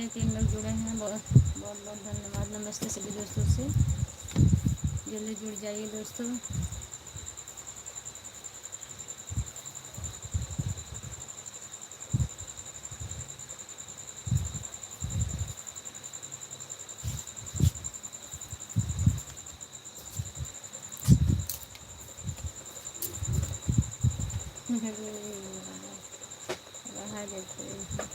है, 3 लोग जुड़े हैं, बहुत बहुत बहुत धन्यवाद। नमस्ते सभी दोस्तों से, जल्दी जुड़ जाइए दोस्तों। बाहर देखते हैं।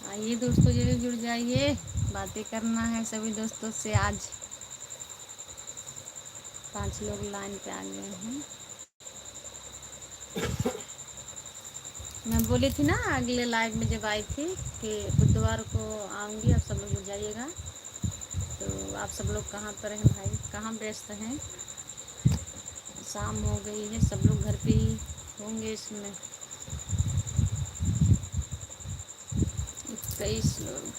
आइए दोस्तों, जल्दी जुड़ जाइए, बातें करना है सभी दोस्तों से। आज 5 लोग लाइन पे आ गए हैं। मैं बोली थी ना अगले लाइव में जब आई थी कि बुधवार को आऊँगी, आप सब लोग जुड़ जाइएगा। तो आप सब लोग कहाँ पर हैं भाई, कहाँ व्यस्त हैं? शाम हो गई है, सब लोग घर पे ही होंगे इसमें। 21 लोग।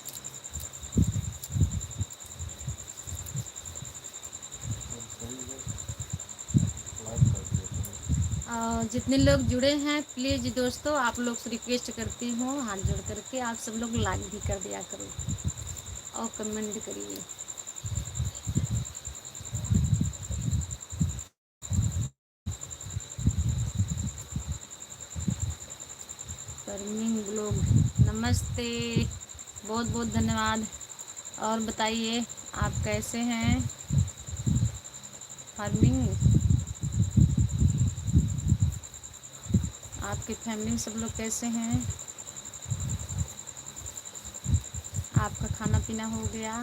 और जितने लोग जुड़े हैं प्लीज़ दोस्तों, आप लोग से रिक्वेस्ट करती हूँ हाथ जोड़ करके, आप सब लोग लाइक भी कर दिया करो और कमेंट करिए। परमीन ब्लॉग, नमस्ते, बहुत बहुत धन्यवाद। और बताइए आप कैसे हैं? फार्मिंग, आपकी फैमिली सब लोग कैसे हैं? आपका खाना पीना हो गया?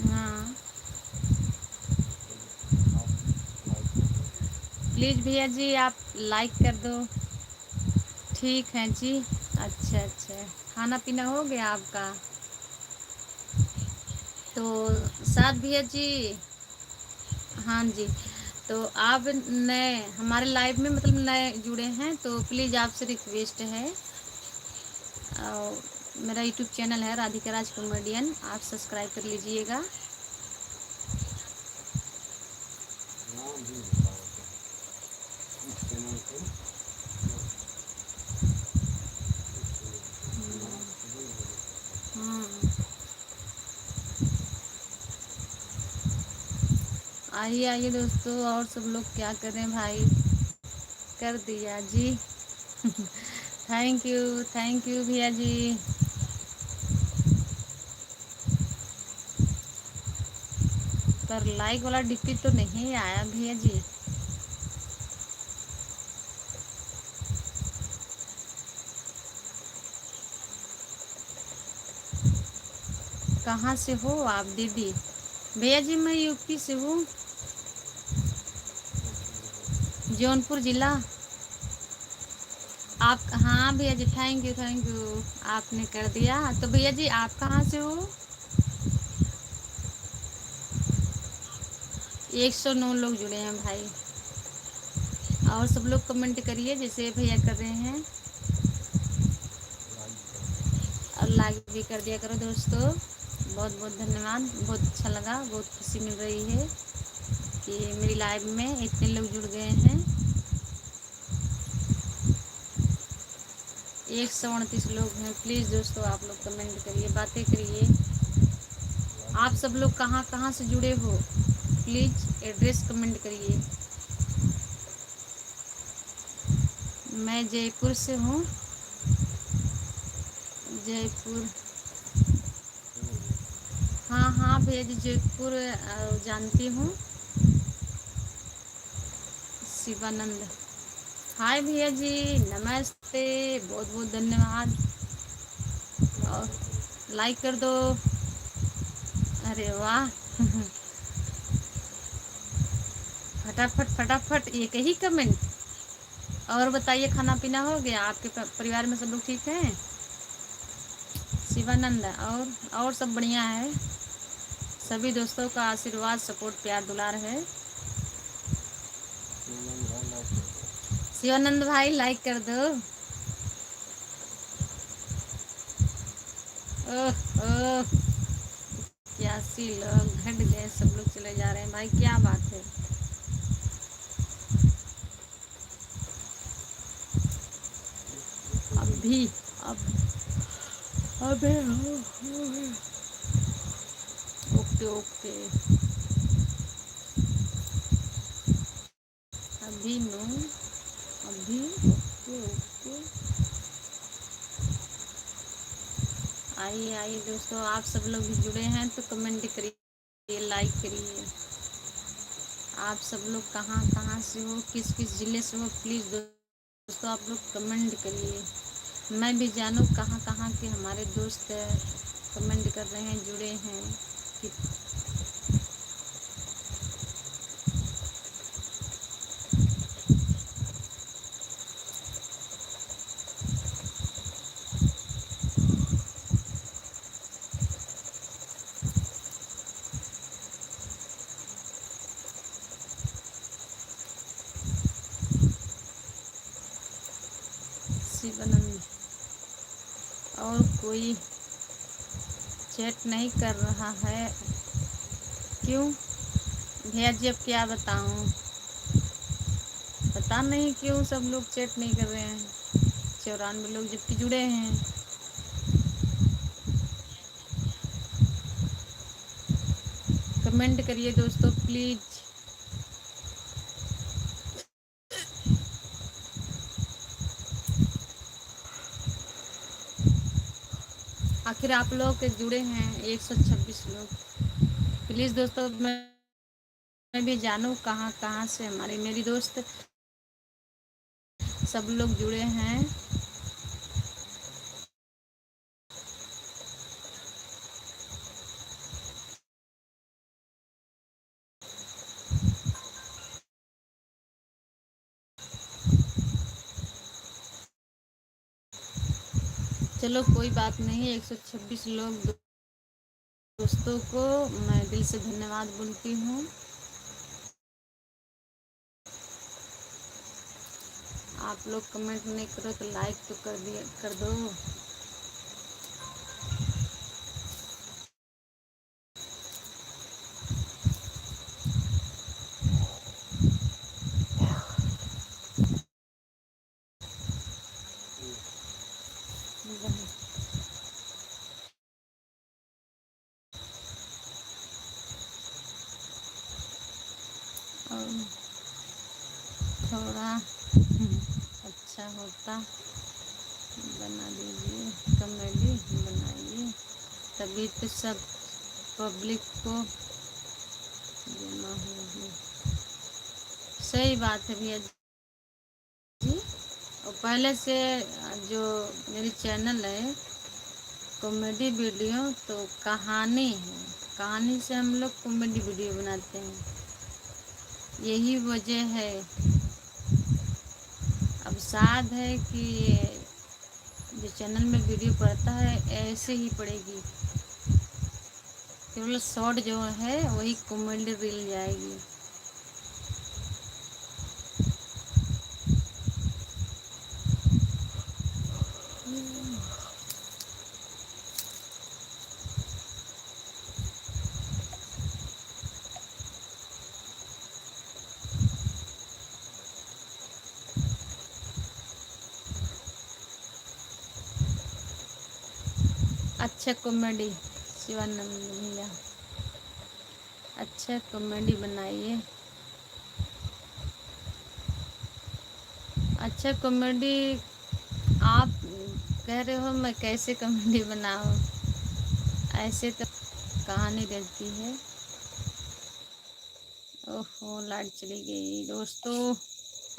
हाँ प्लीज़ भैया जी आप लाइक कर दो। ठीक है जी। अच्छा अच्छा, खाना पीना हो गया आपका? तो साथ भैया जी, हाँ जी, तो आप नए हमारे लाइव में मतलब नए जुड़े हैं तो प्लीज़ आपसे रिक्वेस्ट है, मेरा यूट्यूब चैनल है राधिका राज कॉमेडियन, आप सब्सक्राइब कर लीजिएगा। हाँ आइए आइए दोस्तों, और सब लोग क्या कर रहे हैं भाई? कर दिया जी। थैंक यू भैया जी। पर लाइक वाला डीपी तो नहीं आया भैया जी। कहाँ से हो आप दीदी? भैया जी मैं यूपी से हूँ, जौनपुर जिला। आप, हाँ भैया जी, थैंक यू, आपने कर दिया। तो भैया जी आप कहाँ से हो? 109 लोग जुड़े हैं भाई। और सब लोग कमेंट करिए जैसे भैया कर रहे हैं, और लाइक भी कर दिया करो दोस्तों। बहुत बहुत धन्यवाद, बहुत अच्छा लगा, बहुत खुशी मिल रही है कि मेरी लाइव में इतने लोग जुड़ गए हैं। 138 लोग हैं। प्लीज़ दोस्तों आप लोग कमेंट करिए, बातें करिए। आप सब लोग कहाँ कहाँ से जुड़े हो, प्लीज़ एड्रेस कमेंट करिए। मैं जयपुर से हूँ, जयपुर। हाँ हाँ भैया जी, जयपुर जानती हूँ। शिवानंद, हाय भैया जी, नमस्ते, बहुत बहुत धन्यवाद। और लाइक कर दो। अरे वाह। फटाफट फटाफट एक ही कमेंट। और बताइए खाना पीना हो गया? आपके परिवार में सब लोग ठीक हैं? शिवानंद, और सब बढ़िया है। सभी दोस्तों का आशीर्वाद, सपोर्ट, प्यार, दुलार है। शिवानंद भाई लाइक कर दो। ओह ओह, 81 लोग घट गए, सब लोग चले जा रहे हैं भाई, क्या बात है। अभी अब अबे ओके ओके अभी नो अभी ओके ओके आइए आइए दोस्तों, आप सब लोग भी जुड़े हैं तो कमेंट करिए, लाइक करिए। आप सब लोग कहाँ कहाँ से हो, किस किस ज़िले से हो, प्लीज़ दोस्तों आप लोग कमेंट करिए, मैं भी जानूँ कहाँ कहाँ के हमारे दोस्त कमेंट कर रहे हैं, जुड़े हैं कि शिवानंद और कोई चैट नहीं कर रहा है, क्यों भैया जी? अब क्या बताऊँ, पता नहीं क्यों सब लोग चैट नहीं कर रहे हैं। 94 लोग जबकि जुड़े हैं। कमेंट करिए दोस्तों प्लीज़। आखिर आप लोग जुड़े हैं 126 लोग, प्लीज़ दोस्तों मैं भी जानूँ कहाँ कहाँ से हमारे मेरी दोस्त सब लोग जुड़े हैं। चलो कोई बात नहीं, 126 लोग दोस्तों को मैं दिल से धन्यवाद बोलती हूँ। आप लोग कमेंट नहीं करो तो लाइक तो कर दो। और थोड़ा अच्छा होता बना दीजिए, कॉमेडी बनाइए, तभी तो सब पब्लिक को जमा होगी। सही बात है भैया जी। और पहले से जो मेरी चैनल है कॉमेडी वीडियो, तो कहानी है, कहानी से हम लोग कॉमेडी वीडियो बनाते हैं, यही वजह है। अब साथ है कि जो चैनल में वीडियो पड़ता है ऐसे ही पड़ेगी, केवल शॉर्ट जो है वही कॉमेडी रील जाएगी। अच्छा कॉमेडी शिवानंद भैया, अच्छा कॉमेडी बनाइए। अच्छा कॉमेडी आप कह रहे हो, मैं कैसे कॉमेडी बनाऊँ? ऐसे तो कहानी रहती है। ओहो लाइट चली गई दोस्तों।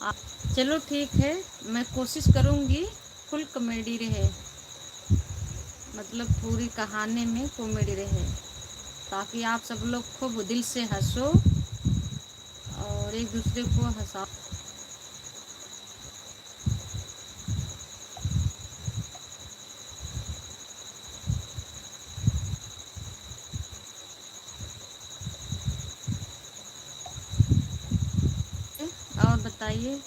आप चलो ठीक है, मैं कोशिश करूँगी फुल कॉमेडी रहे, मतलब पूरी कहानी में कॉमेडी रहे, ताकि आप सब लोग खूब दिल से हंसो और एक दूसरे को हंसाओ। और बताइए,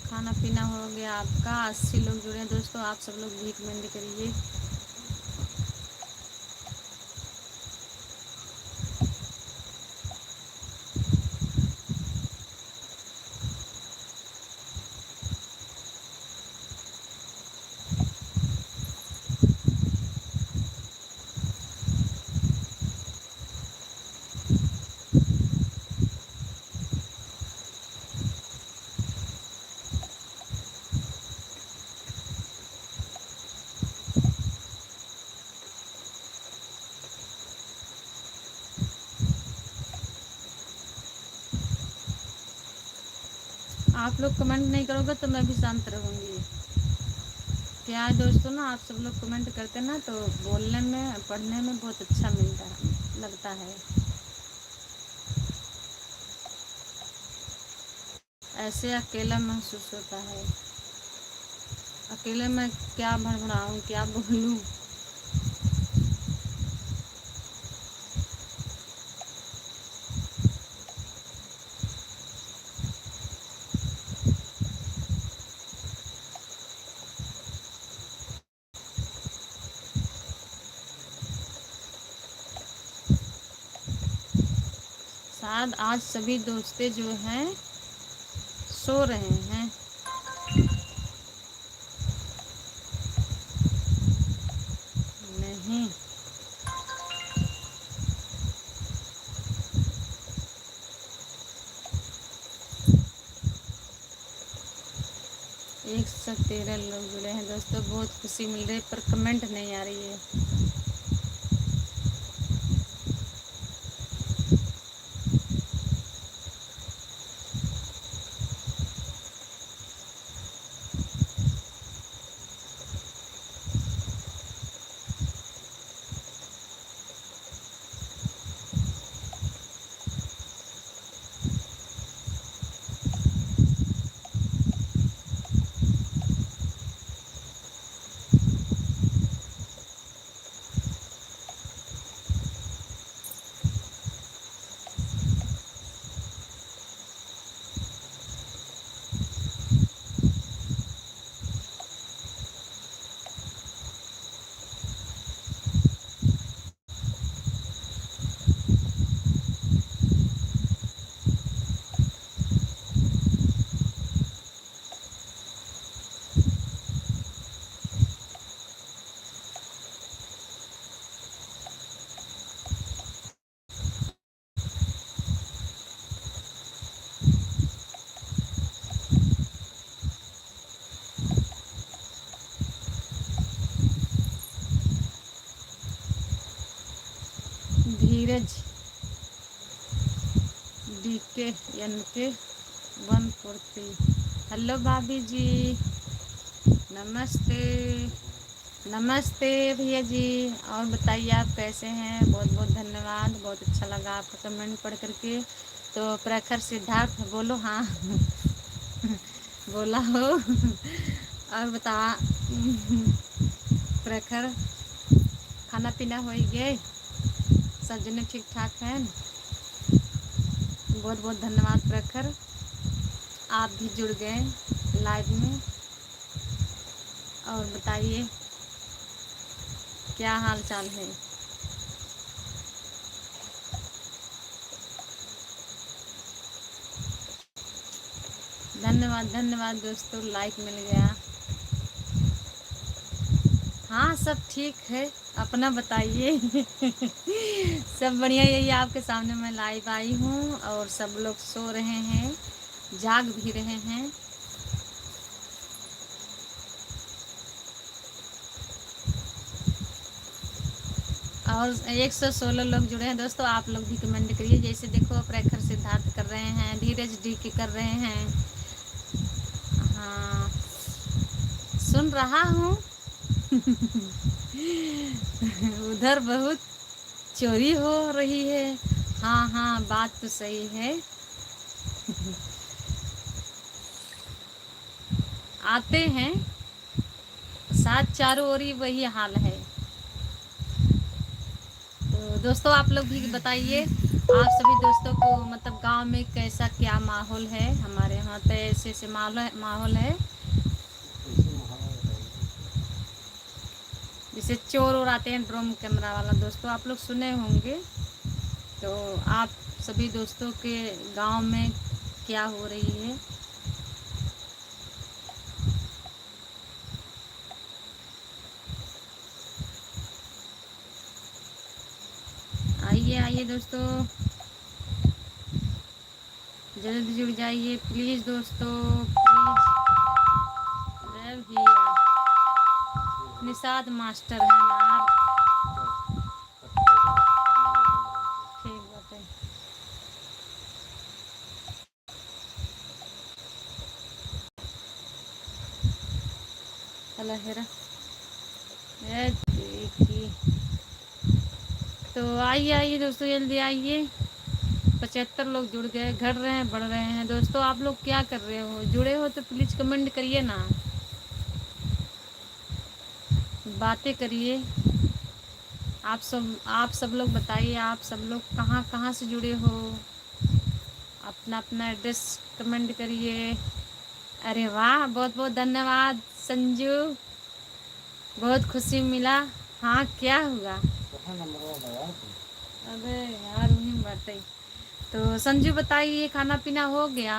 खाना पीना हो गया आपका? 80 लोग जुड़े हैं दोस्तों, आप सब लोग भी कमेंट करिए। आप लोग कमेंट नहीं करोगे तो मैं भी शांत रहूँगी। क्या है दोस्तों ना, आप सब लोग कमेंट करते ना तो बोलने में पढ़ने में बहुत अच्छा लगता है। ऐसे अकेला महसूस होता है। अकेले में क्या भड़बड़ाऊँ, क्या बोलूँ। शायद आज सभी दोस्तें जो हैं सो रहे हैं। नहीं, एक सौ 13 लोग जुड़े हैं दोस्तों, बहुत खुशी मिल रही है पर कमेंट नहीं आ रही है। धीरज DK NK 140। हेलो भाभी जी, नमस्ते। नमस्ते भैया जी। और बताइए आप कैसे हैं। बहुत बहुत धन्यवाद, बहुत अच्छा लगा आपका कमेंट पढ़ करके। तो प्रखर सिद्धार्थ बोलो हाँ। बोला हो। और बता प्रखर, खाना पीना हो गए, सब जने ठीक ठाक हैं। बहुत बहुत धन्यवाद प्रखर, आप भी जुड़ गए लाइव में। और बताइए क्या हाल चाल है। धन्यवाद धन्यवाद दोस्तों, लाइक मिल गया। हाँ सब ठीक है, अपना बताइए। सब बढ़िया, यही आपके सामने मैं लाइव आई हूँ और सब लोग सो रहे हैं, जाग भी रहे हैं। और 116 लोग जुड़े हैं दोस्तों। आप लोग भी कमेंट करिए, जैसे देखो प्रखर सिद्धार्थ कर रहे हैं, धीरज DK कर रहे हैं। हाँ सुन रहा हूँ। उधर बहुत चोरी हो रही है। हाँ हाँ बात तो सही है। आते हैं, साथ चारों ओर ही वही हाल है। तो दोस्तों आप लोग भी बताइए, आप सभी दोस्तों को मतलब गांव में कैसा क्या माहौल है। हमारे यहाँ तो ऐसे ऐसे माहौल है जैसे चोर और आते हैं ड्रोन कैमरा वाला। दोस्तों आप लोग सुने होंगे। तो आप सभी दोस्तों के गांव में क्या हो रही है। आइए आइए दोस्तों, जल्द जुड़ जाइए प्लीज़ दोस्तों, प्लीज़। भैया निषाद मास्टर है ना। ठीक बात है। हेरा है देखिए। तो आइए आइए दोस्तों, जल्दी आइए। 75 लोग जुड़ गए, घट रहे हैं, बढ़ रहे हैं। दोस्तों आप लोग क्या कर रहे हो? जुड़े हो तो प्लीज़ कमेंट करिए ना, बातें करिए। आप सब लोग बताइए, आप सब लोग कहाँ कहाँ से जुड़े हो? अपना अपना एड्रेस कमेंट करिए। अरे वाह, बहुत बहुत धन्यवाद संजू, बहुत खुशी मिला। हाँ क्या हुआ? अबे यार नहीं बताई। तो संजू बताइए, खाना पीना हो गया?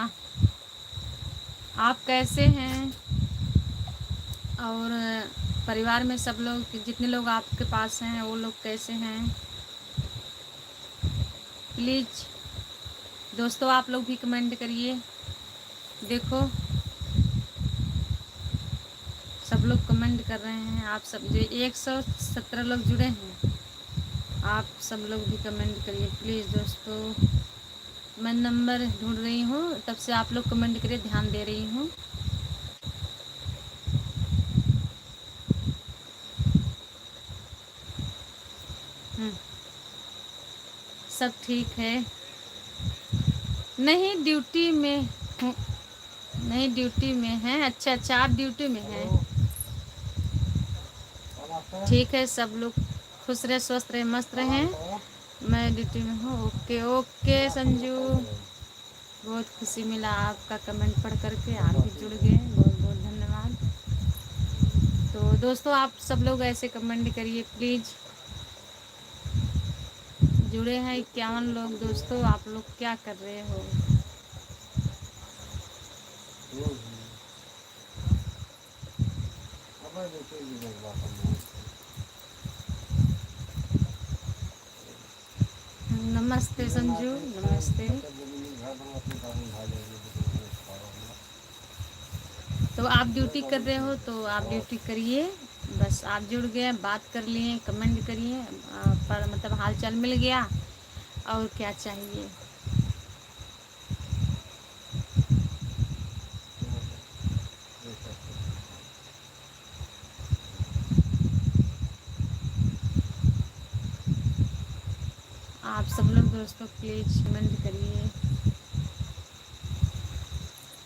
आप कैसे हैं? और परिवार में सब लोग, जितने लोग आपके पास हैं वो लोग कैसे हैं? प्लीज़ दोस्तों आप लोग भी कमेंट करिए। देखो सब लोग कमेंट कर रहे हैं। आप सब जो 117 लोग जुड़े हैं, आप सब लोग भी कमेंट करिए प्लीज़ दोस्तों। मैं नंबर ढूंढ रही हूँ, तब से आप लोग कमेंट करिए, ध्यान दे रही हूँ। सब ठीक है? नहीं ड्यूटी में हूँ। नहीं ड्यूटी में हैं। अच्छा अच्छा, आप ड्यूटी में हैं। ठीक है, सब लोग खुश रहे, स्वस्थ रहे, मस्त रहें। मैं ड्यूटी में हूँ। ओके ओके संजू, बहुत खुशी मिला आपका कमेंट पढ़ करके, आप भी जुड़ गए, बहुत बहुत धन्यवाद। तो दोस्तों आप सब लोग ऐसे कमेंट करिए प्लीज़। जुड़े हैं 51 लोग। दोस्तों आप लोग क्या कर रहे हो? नमस्ते संजू, नमस्ते। तो आप ड्यूटी कर रहे हो तो आप ड्यूटी करिए। बस आप जुड़ गए, बात कर लिए, कमेंट करिए, पर मतलब हाल चाल मिल गया, और क्या चाहिए। आप सब लोग दोस्तों प्लीज कमेंट करिए।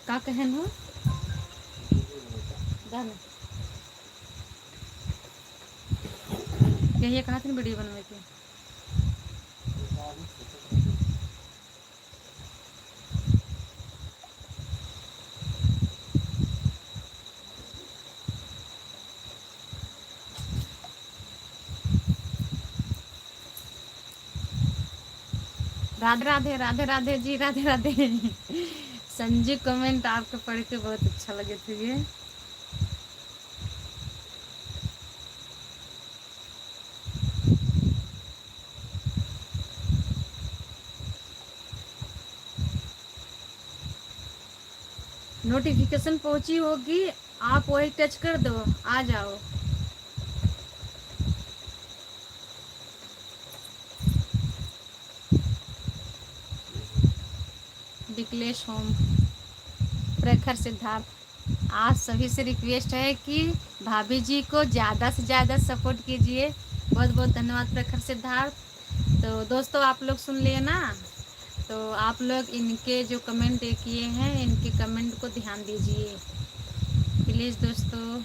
का कहन हो ये कहा थी वीडियो बनवे के? राधे राधे, राधे राधे जी, राधे राधे। संजू कमेंट आपके पढ़ के बहुत अच्छा लगे थे ये। नोटिफिकेशन पहुंची होगी, आप वही टच कर दो, आ जाओ। विकलेश होम, प्रखर सिद्धार्थ। आज सभी से रिक्वेस्ट है कि भाभी जी को ज़्यादा से ज़्यादा सपोर्ट कीजिए। बहुत बहुत धन्यवाद प्रखर सिद्धार्थ। तो दोस्तों आप लोग सुन लिए ना, तो आप लोग इनके जो कमेंट किए हैं, इनके कमेंट को ध्यान दीजिए प्लीज़ दोस्तों।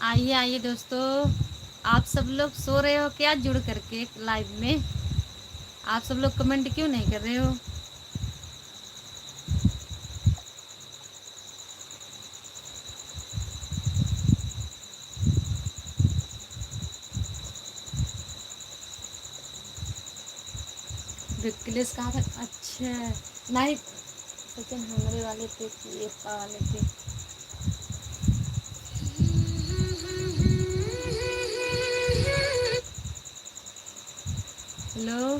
आइए आइए दोस्तों, आप सब लोग सो रहे हो क्या जुड़ करके लाइव में? आप सब लोग कमेंट क्यों नहीं कर रहे हो? विकलेश कहा था? अच्छा नहीं, सेकंड हमारे वाले थे कि ये वाले थे। हेलो।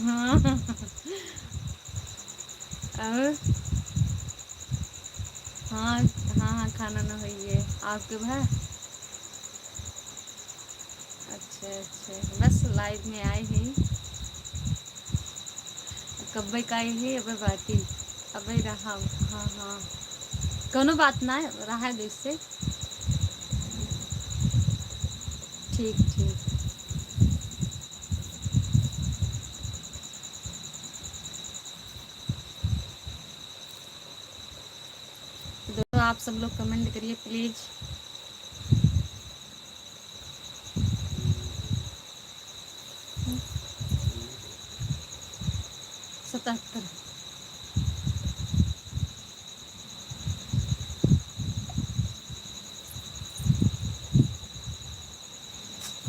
हाँ। और हाँ हाँ हाँ, खाना ना हुई है आपके भाई। अच्छा अच्छा, बस लाइव में आए हैं। कब का आई है अब बाती। अब रहा। हाँ हाँ, कोनो बात ना है, रहा है देश से। ठीक ठीक। दोस्तों आप सब लोग कमेंट करिए प्लीज। 77।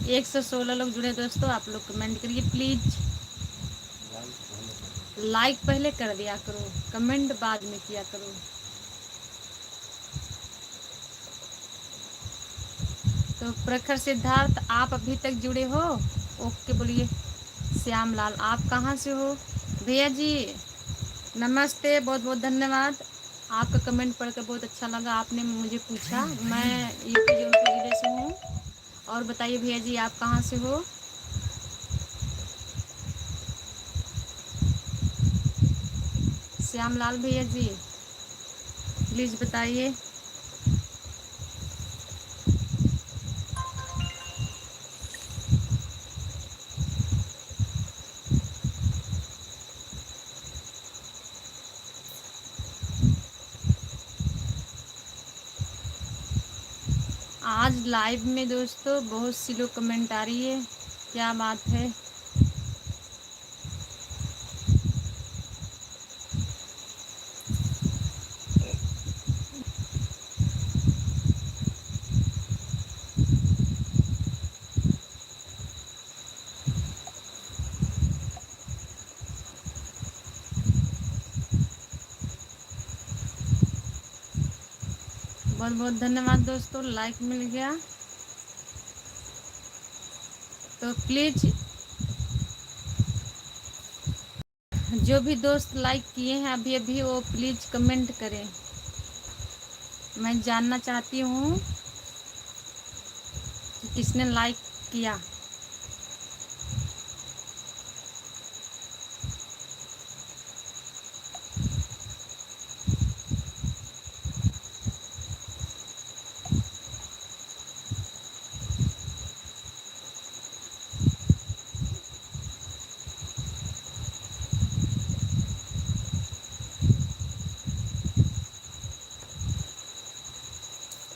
116 लोग जुड़े दोस्तों, आप लोग कमेंट करिए प्लीज। लाइक पहले कर दिया करो, कमेंट बाद में किया करो। तो प्रखर सिद्धार्थ आप अभी तक जुड़े हो? ओके बोलिए। श्यामलाल आप कहाँ से हो? भैया जी नमस्ते, बहुत बहुत धन्यवाद। आपका कमेंट पढ़कर बहुत अच्छा लगा, आपने मुझे पूछा। मैं यूपी जौनपुर जिले से हूँ। और बताइए भैया जी आप कहाँ से हो? श्यामलाल भैया जी प्लीज़ बताइए। आज लाइव में दोस्तों बहुत सी लोग कमेंट आ रही है, क्या बात है। बहुत बहुत धन्यवाद दोस्तों, लाइक मिल गया। तो प्लीज़ जो भी दोस्त लाइक किए हैं अभी अभी वो प्लीज़ कमेंट करें। मैं जानना चाहती हूँ कि किसने लाइक किया।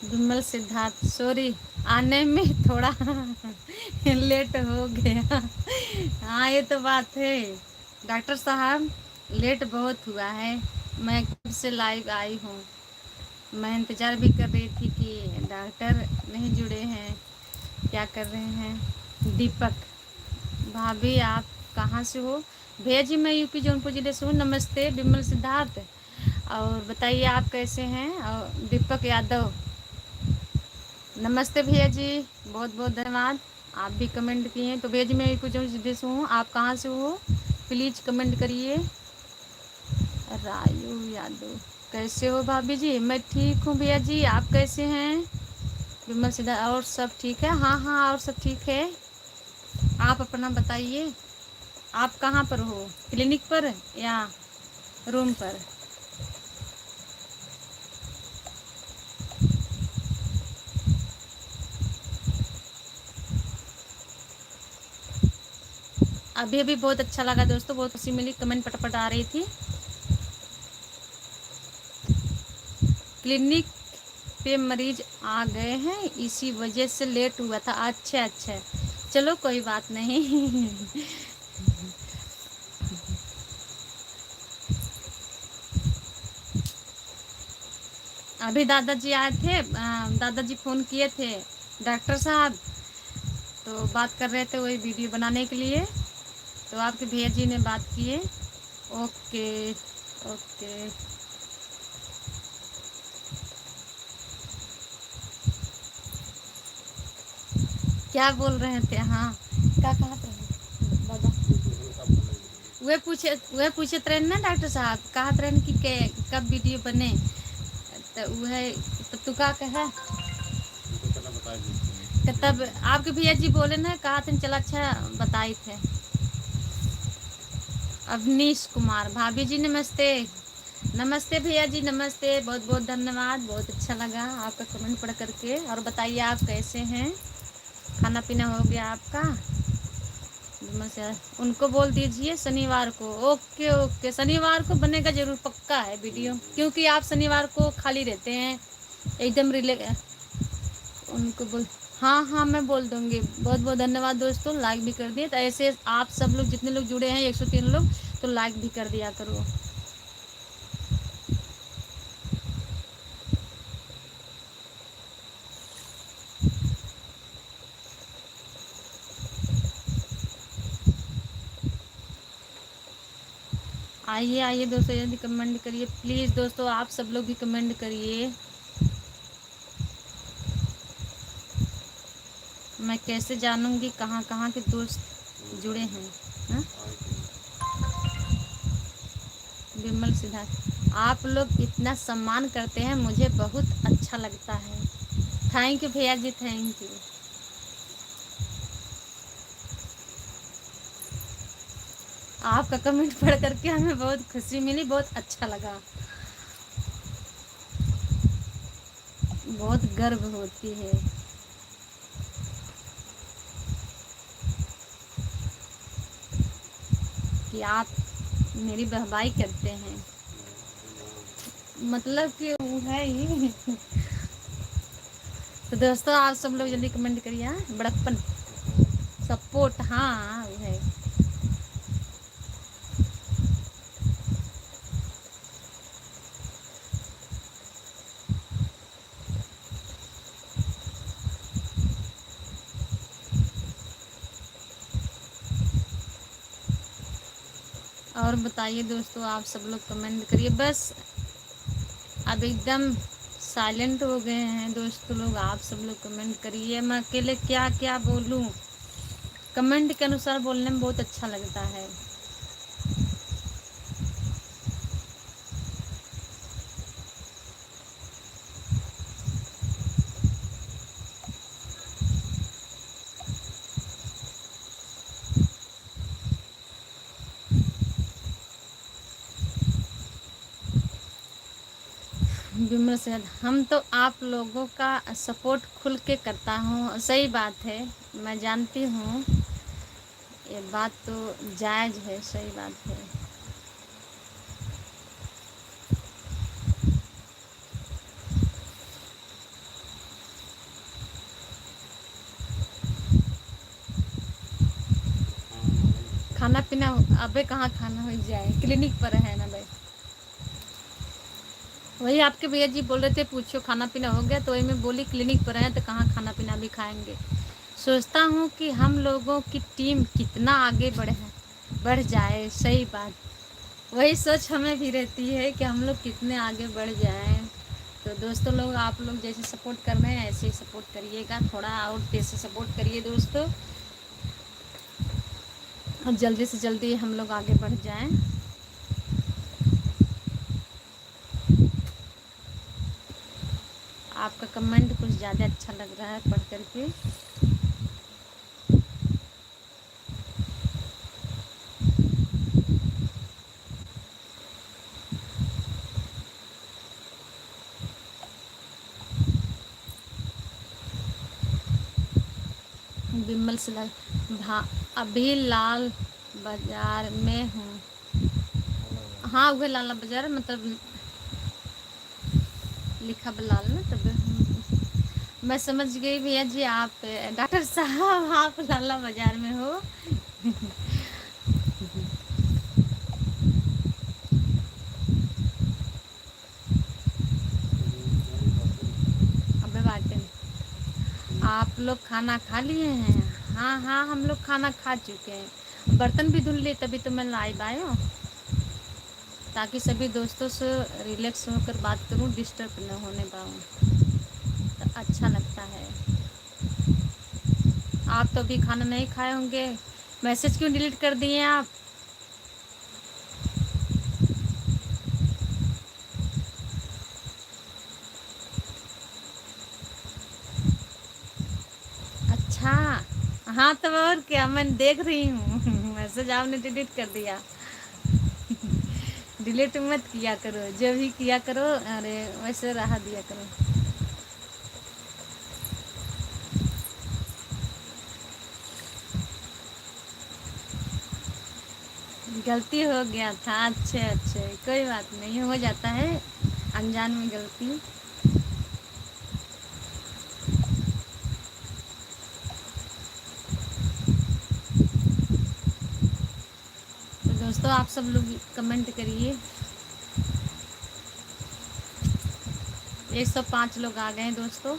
विमल सिद्धार्थ सॉरी, आने में थोड़ा लेट हो गया। हाँ ये तो बात है डॉक्टर साहब, लेट बहुत हुआ है। मैं कब से लाइव आई हूँ, मैं इंतज़ार भी कर रही थी कि डॉक्टर नहीं जुड़े हैं, क्या कर रहे हैं। दीपक भाभी आप कहाँ से हो? भैया जी मैं यूपी जौनपुर जिले से हूँ। नमस्ते विमल सिद्धार्थ। और बताइए आप कैसे हैं? और दीपक यादव नमस्ते भैया जी, बहुत बहुत धन्यवाद। आप भी कमेंट किए हैं। तो भैया जी मैं यूपी जौनपुर जिले से हूँ, आप कहाँ से हो प्लीज़ कमेंट करिए। रायू यादव कैसे हो भाभी जी? मैं ठीक हूँ भैया जी, आप कैसे हैं? विमल सिद्धार्थ और सब ठीक है? हाँ हाँ और सब ठीक है। आप अपना बताइए, आप कहाँ पर हो? क्लिनिक पर या रूम पर? अभी अभी बहुत अच्छा लगा दोस्तों, बहुत खुशी मिली, कमेंट पटपट आ रही थी। क्लिनिक पे मरीज आ गए हैं इसी वजह से लेट हुआ था। अच्छा अच्छा, चलो कोई बात नहीं। अभी दादाजी आए थे, दादाजी फ़ोन किए थे डॉक्टर साहब, तो बात कर रहे थे वही वीडियो बनाने के लिए। तो आपके भैया जी ने बात किए। Okay okay. क्या बोल रहे थे? हाँ क्या कहा था? वह पूछे रहे ना डॉक्टर साहब, कहत रहे कि कब वीडियो बने, तो वह तो का कहा तब आपके भैया जी बोले ना, कहा थे चला अच्छा बताए थे। अवनीश कुमार, भाभी जी नमस्ते। नमस्ते भैया जी, नमस्ते, बहुत बहुत धन्यवाद, बहुत अच्छा लगा आपका कमेंट पढ़ करके। और बताइए आप कैसे हैं, खाना पीना हो गया आपका? उनको बोल दीजिए शनिवार को। ओके ओके, शनिवार को बनेगा जरूर, पक्का है वीडियो, क्योंकि आप शनिवार को खाली रहते हैं एकदम उनको बोल, हाँ हाँ मैं बोल दूंगी। बहुत बहुत धन्यवाद दोस्तों, लाइक भी कर दिए। तो ऐसे आप सब लोग जितने लोग जुड़े हैं 103 लोग, तो लाइक भी कर दिया करो। आइए आइए दोस्तों, जल्दी कमेंट करिए प्लीज़ दोस्तों, आप सब लोग भी कमेंट करिए। मैं कैसे जानूंगी कहाँ कहाँ के दोस्त जुड़े हैं? हा? विमल सिद्धार्थ, आप लोग इतना सम्मान करते हैं, मुझे बहुत अच्छा लगता है। थैंक यू भैया जी, थैंक यू। आपका कमेंट पढ़ करके हमें बहुत खुशी मिली, बहुत अच्छा लगा, बहुत गर्व होती है कि आप मेरी वाहवाही करते हैं। मतलब कि वो है ही। तो दोस्तों आप सब लोग जल्दी कमेंट करिए। हाँ, बड़प्पन सपोर्ट, हाँ वो है। और बताइए दोस्तों, आप सब लोग कमेंट करिए। बस अब एकदम साइलेंट हो गए हैं दोस्तों लोग, आप सब लोग कमेंट करिए। मैं अकेले क्या क्या बोलूं, कमेंट के अनुसार बोलने में बहुत अच्छा लगता है। विमल से हम तो आप लोगों का सपोर्ट खुल के करता हूँ, सही बात है, मैं जानती हूँ, ये बात तो जायज़ है, सही बात है। खाना पीना अबे कहाँ खाना हो जाए, क्लिनिक पर है ना भाई। वही आपके भैया जी बोल रहे थे पूछो खाना पीना हो गया, तो वही मैं बोली क्लिनिक पर है तो कहाँ खाना पीना भी खाएंगे। सोचता हूँ कि हम लोगों की टीम कितना आगे बढ़ जाए, सही बात, वही सोच हमें भी रहती है कि हम लोग कितने आगे बढ़ जाएं। तो दोस्तों लोग, आप लोग जैसे सपोर्ट कर रहे हैं ऐसे ही सपोर्ट करिएगा, थोड़ा और तेज से सपोर्ट करिए दोस्तों, और जल्दी से जल्दी हम लोग आगे बढ़ जाएं। आपका कमेंट कुछ ज़्यादा अच्छा लग रहा है पढ़ करके। विमल से अभी लाल बाजार में हूँ। हाँ वह लाला बाजार, मतलब लिखा बलाल ना, तब मैं समझ गई भैया जी, आप डॉक्टर साहब आप लाला बाजार में हो। अबे बाटे, आप लोग खाना खा लिए हैं? हाँ हाँ हम लोग खाना खा चुके हैं, बर्तन भी धुल लिए, तभी तो मैं लाइव आया, ताकि सभी दोस्तों से रिलैक्स होकर बात करूं, डिस्टर्ब न होने पाऊँ, तो अच्छा लगता है। आप तो अभी खाना नहीं खाए होंगे, मैसेज क्यों डिलीट कर दिए आप? हाँ हाँ, तो और क्या, मैं देख रही हूँ मैसेज आपने डिलीट कर दिया। डिलीट मत किया करो, जो भी किया करो अरे वैसे रहा दिया करो। गलती हो गया था, अच्छे अच्छे, कोई बात नहीं, हो जाता है अनजान में गलती। तो दोस्तों आप सब लोग कमेंट करिए। 105 लोग आ गए हैं दोस्तों।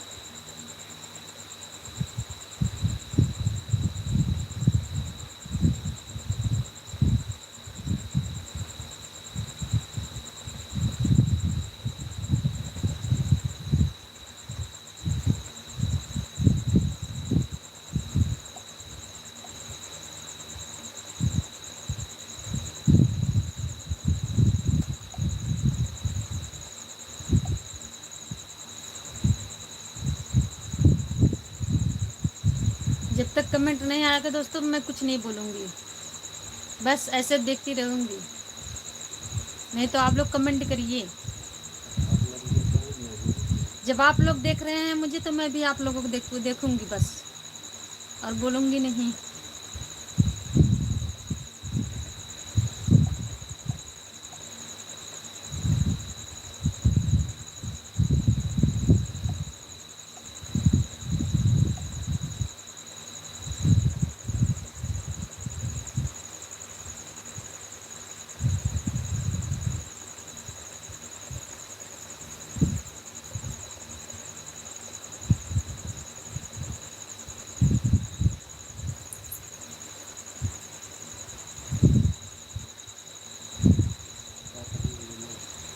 जब तक कमेंट नहीं आएगा दोस्तों मैं कुछ नहीं बोलूँगी, बस ऐसे देखती रहूँगी। नहीं तो आप लोग कमेंट करिए। जब आप लोग देख रहे हैं मुझे तो मैं भी आप लोगों को देखूँगी बस, और बोलूँगी नहीं।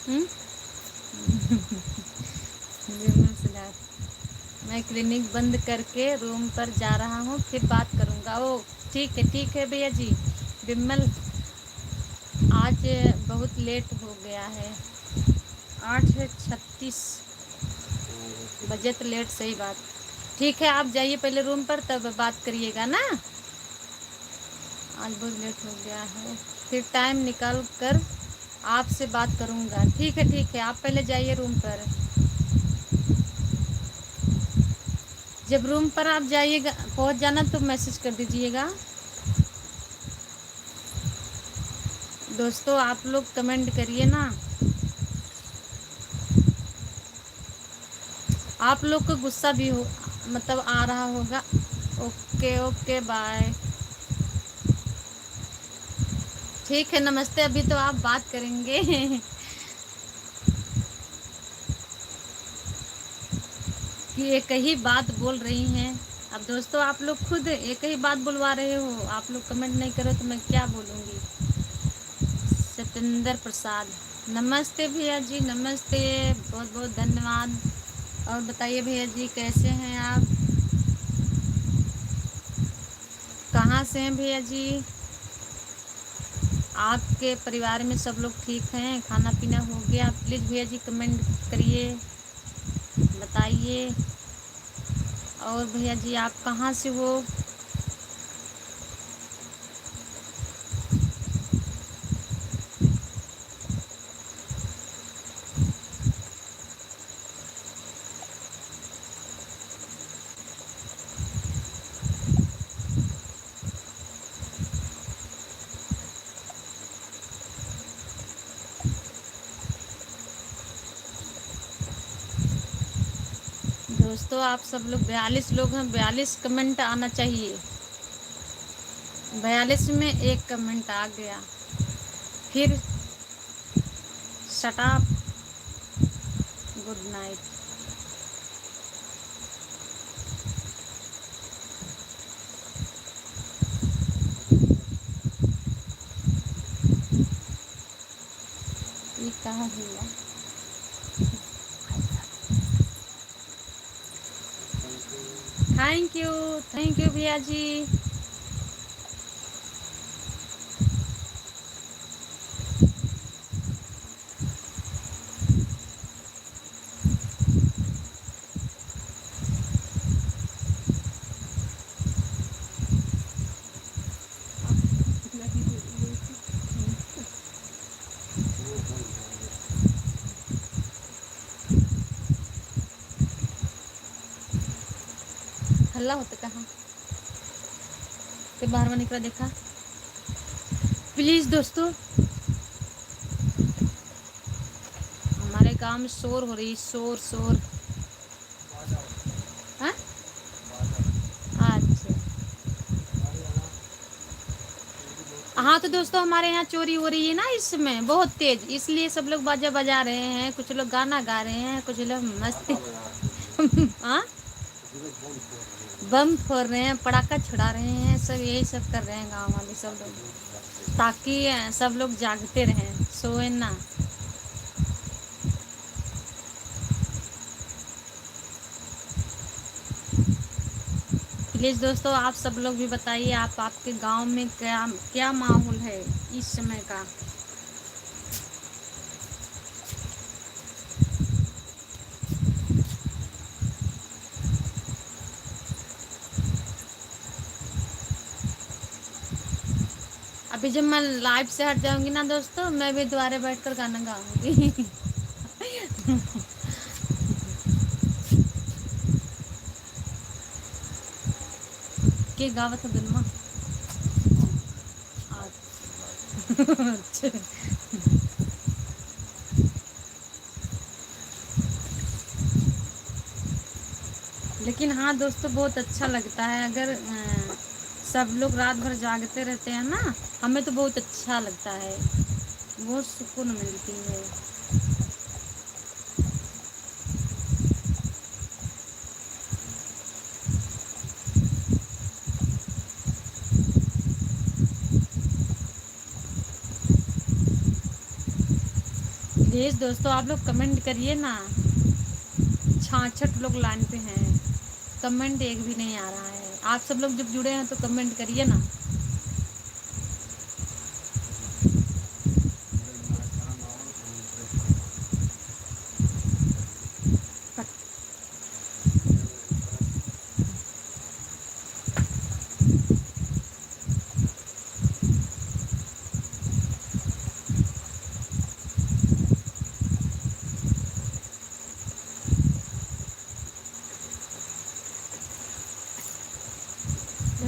हम्म? मैं क्लिनिक बंद करके रूम पर जा रहा हूँ, फिर बात करूँगा। ओ ठीक है भैया जी। बिमल आज बहुत लेट हो गया है, 8:36 बजे तो लेट, सही बात। ठीक है आप जाइए पहले रूम पर, तब बात करिएगा ना। आज बहुत लेट हो गया है, फिर टाइम निकाल कर आपसे बात करूँगा। ठीक है आप पहले जाइए रूम पर। जब रूम पर आप जाइएगा, पहुँच जाना तो मैसेज कर दीजिएगा। दोस्तों आप लोग कमेंट करिए ना। आप लोग को गुस्सा भी हो, मतलब आ रहा होगा। Okay okay bye. ठीक है नमस्ते, अभी तो आप बात करेंगे। कि एक ही बात बोल रही हैं। अब दोस्तों आप लोग खुद एक ही बात बुलवा रहे हो, आप लोग कमेंट नहीं करो तो मैं क्या बोलूँगी। सत्येंद्र प्रसाद नमस्ते भैया जी, नमस्ते, बहुत बहुत धन्यवाद। और बताइए भैया जी कैसे हैं आप, कहाँ से हैं भैया जी? आपके परिवार में सब लोग ठीक हैं, खाना पीना हो गया? प्लीज़ भैया जी कमेंट करिए, बताइए। और भैया जी आप कहाँ से हो? दोस्तों आप सब लोग 42 लोग हैं, 42 कमेंट आना चाहिए। 42 में एक कमेंट आ गया, फिर शट अप, गुड नाइट। ये कहाँ हुआ? थैंक यू भैया जी। हल्ला होता कहाँ फिर बाहर में निकला देखा। प्लीज दोस्तों, हमारे गांव में शोर हो रही, शोर शोर। हाँ अच्छा। हाँ तो दोस्तों हमारे यहाँ चोरी हो रही है ना इस समय बहुत तेज, इसलिए सब लोग बाजा बजा रहे हैं, कुछ लोग गाना गा रहे हैं, कुछ लोग मस्ती हाँ बम फोड़ रहे हैं, पटाखा छुड़ा रहे हैं, सब यही सब कर रहे हैं गांव वाले सब लोग, ताकि सब लोग जागते रहें, सोए ना। प्लीज़ दोस्तों आप सब लोग भी बताइए, आप आपके गांव में क्या क्या माहौल है इस समय का। अभी जब मैं लाइव से हट जाऊंगी ना दोस्तों, मैं भी द्वारे बैठकर गाना गाऊंगी के गावत है दुनमा अच्छा। लेकिन हाँ दोस्तों बहुत अच्छा लगता है, अगर सब लोग रात भर जागते रहते हैं ना, हमें तो बहुत अच्छा लगता है, बहुत सुकून मिलती है। प्लीज दोस्तों आप लोग कमेंट करिए ना, 66 लोग लाइन पे हैं, कमेंट एक भी नहीं आ रहा है। आप सब लोग जब जुड़े हैं तो कमेंट करिए ना।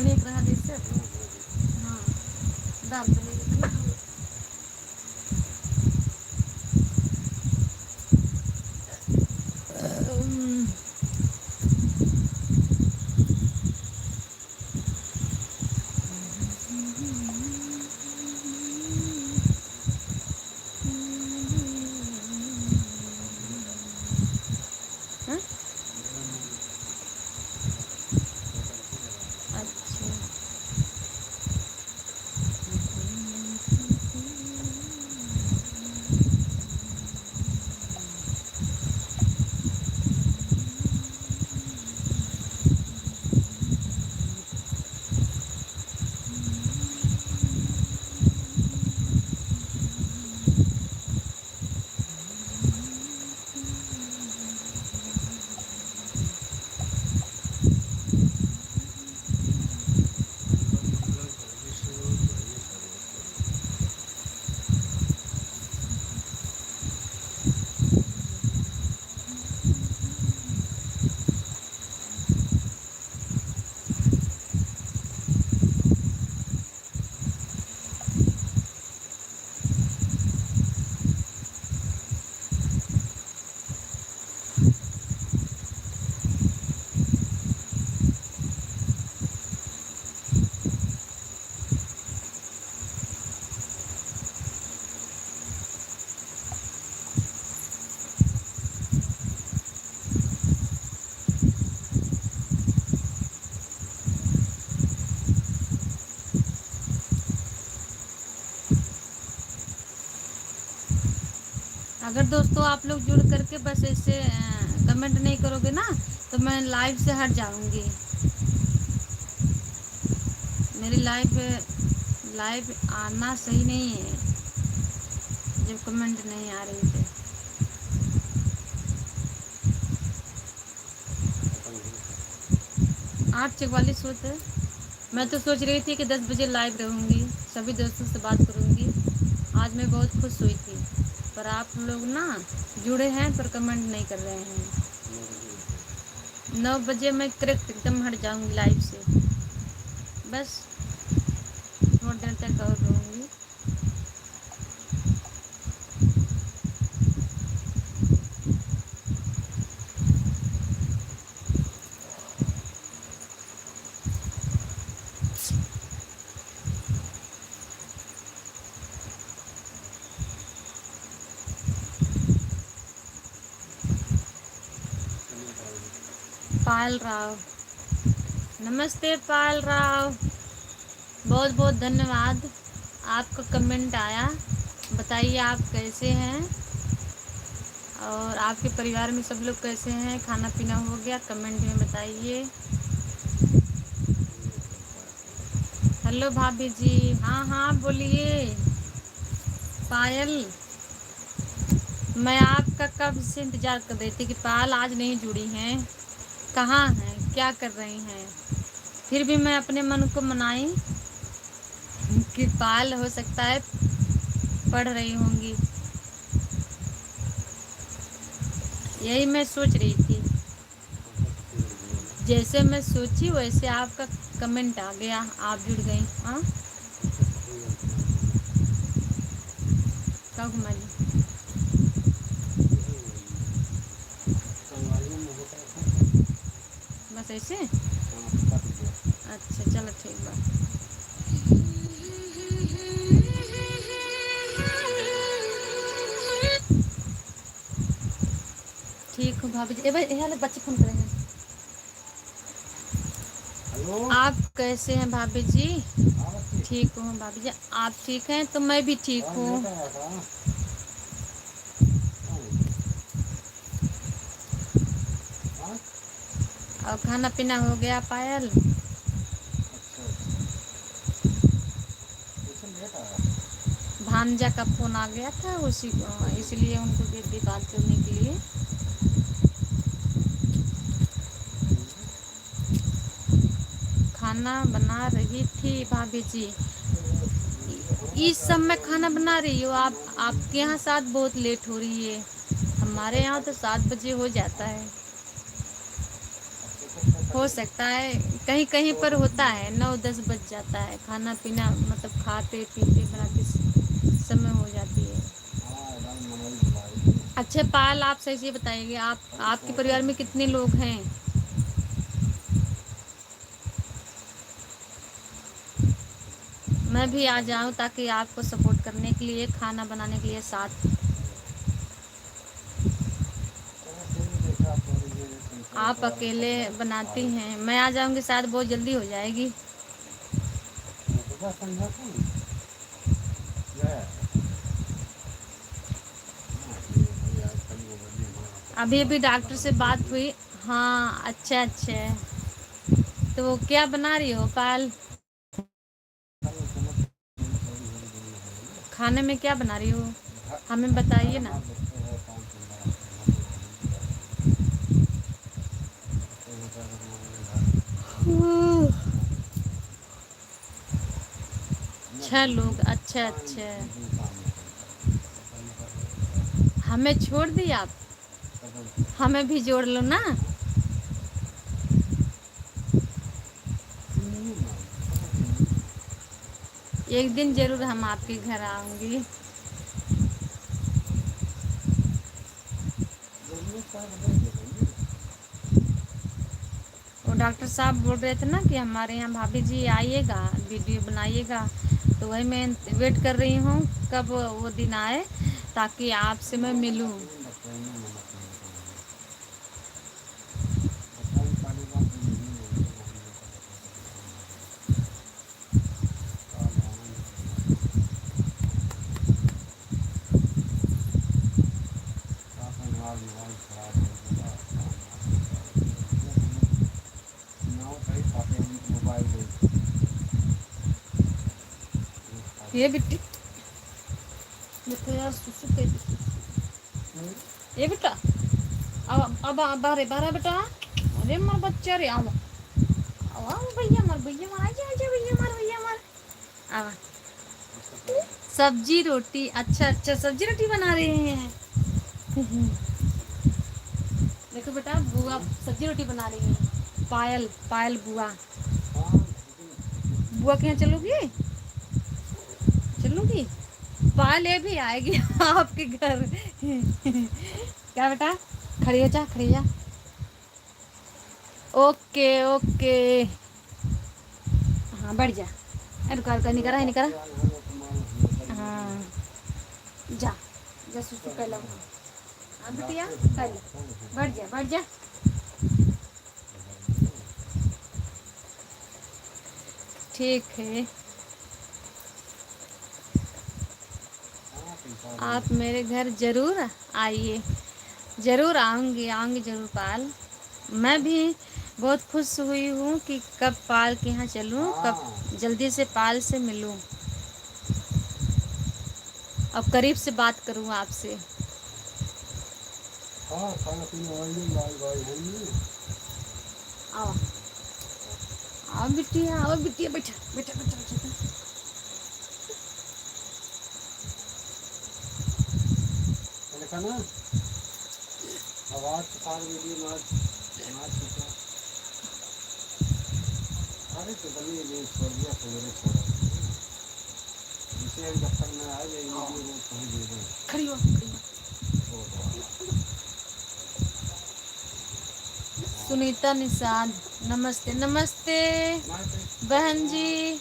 एक रहा जैसे हाँ डाल दे। हाँ? अच्छा अगर दोस्तों आप लोग जुड़ करके बस ऐसे कमेंट नहीं करोगे ना, तो मैं लाइव से हट जाऊंगी। मेरी लाइव लाइव आना सही नहीं है जब कमेंट नहीं आ रही थे। 8:44 होते। मैं तो सोच रही थी कि 10 बजे लाइव रहूंगी, सभी दोस्तों से बात करूंगी, आज मैं बहुत खुश हुई थी, पर आप लोग ना जुड़े हैं पर कमेंट नहीं कर रहे हैं। 9 बजे मैं करेक्ट एकदम हट जाऊंगी लाइव से, बस थोड़ी देर तक और रहूँगी। पायल राव, नमस्ते पायल राव, बहुत बहुत धन्यवाद। आपका कमेंट आया, बताइए आप कैसे हैं और आपके परिवार में सब लोग कैसे हैं, खाना पीना हो गया, कमेंट में बताइए। हेलो भाभी जी, हाँ हाँ बोलिए। पायल, मैं आपका कब से इंतज़ार कर रही थी कि पायल आज नहीं जुड़ी हैं, कहाँ हैं, क्या कर रही हैं। फिर भी मैं अपने मन को मनाई कि पायल हो सकता है पढ़ रही होंगी, यही मैं सोच रही थी। जैसे मैं सोची वैसे आपका कमेंट आ गया, आप जुड़ गई। हाँ कब घुमाली, बस ऐसे। अच्छा चलो ठीक बा। ठीक हूँ भाभी जी। ए भाई यहाँ ले बच्चे फोन कर रहे हैं। आप कैसे हैं भाभी जी? ठीक हूँ भाभी जी, आप ठीक हैं? तो मैं भी ठीक हूँ। और खाना पीना हो गया पायल? भांजा का फोन आ गया था, उसी इसलिए उनको दे दी बात करने के लिए। खाना बना रही थी भाभी जी, इस समय खाना बना रही हो आप? आपके यहाँ 7 बहुत लेट हो रही है, हमारे यहाँ तो 7 बजे हो जाता है। हो सकता है कहीं कहीं पर होता है 9-10 बज जाता है, खाना पीना मतलब खाते पीते बनाते समय हो जाती है। अच्छा पाल, आप सही से बताइए, आप आपके परिवार में कितने लोग हैं? मैं भी आ जाऊं ताकि आपको सपोर्ट करने के लिए, खाना बनाने के लिए साथ। आप अकेले बनाती हैं, मैं आ जाऊंगी शायद बहुत जल्दी हो जाएगी। अभी अभी डॉक्टर से बात हुई। हाँ अच्छा अच्छा, तो क्या बना रही हो पाल? खाने में क्या बना रही हो, हमें बताइए ना। छह लोग, अच्छा अच्छा। हमें छोड़ दी आप, हमें भी जोड़ लो ना। एक दिन जरूर हम आपके घर आऊंगी। वो डॉक्टर साहब बोल रहे थे ना कि हमारे यहाँ भाभी जी आइएगा, वीडियो बनाइएगा, तो वही मैं वेट कर रही हूँ कब वो दिन आए ताकि आपसे मैं मिलूँ। ये बिट्टी देखो यार, सुसु के ये बेटा, अब बारे बारे बेटा, अरे मार बच्चा रे, आओ आओ भैया मार आजा आजा भैया मार आओ। सब्जी रोटी, अच्छा अच्छा सब्जी रोटी बना रहे हैं। देखो बेटा, बुआ सब्जी रोटी बना रही है। पायल पायल बुआ, बुआ के यहाँ चलोगी? चलोगी? पायल ये भी आएगी आपके घर। क्या बेटा, खड़ी हो जा, खड़ी हो जा। ओके ओके, हाँ बढ़ जा। रुका रुका, नहीं करा है, नहीं करा। हाँ जा जा, सुसु कर लो। हाँ बिटिया कर ले, बढ़ जा बढ़ जा। ठीक है, आप मेरे घर ज़रूर आइए। ज़रूर आऊँगी, आऊँगी ज़रूर पाल। मैं भी बहुत खुश हुई हूँ कि कब पाल के यहाँ चलूँ, कब जल्दी से पाल से मिलूँ, अब करीब से बात करूँ आपसे। आओ आओ बिटिया, आओ बिटिया, बैठा बैठा बैठा बैठा। ना आवाज अरे तो बनी ये छोड़ दिया, सवेरे छोड़ा जिसे जब तक मैं आ जाएगी वो कहीं दे दे। खड़ी हो, खड़ी हो। सुनीता निषाद, नमस्ते नमस्ते बहन जी।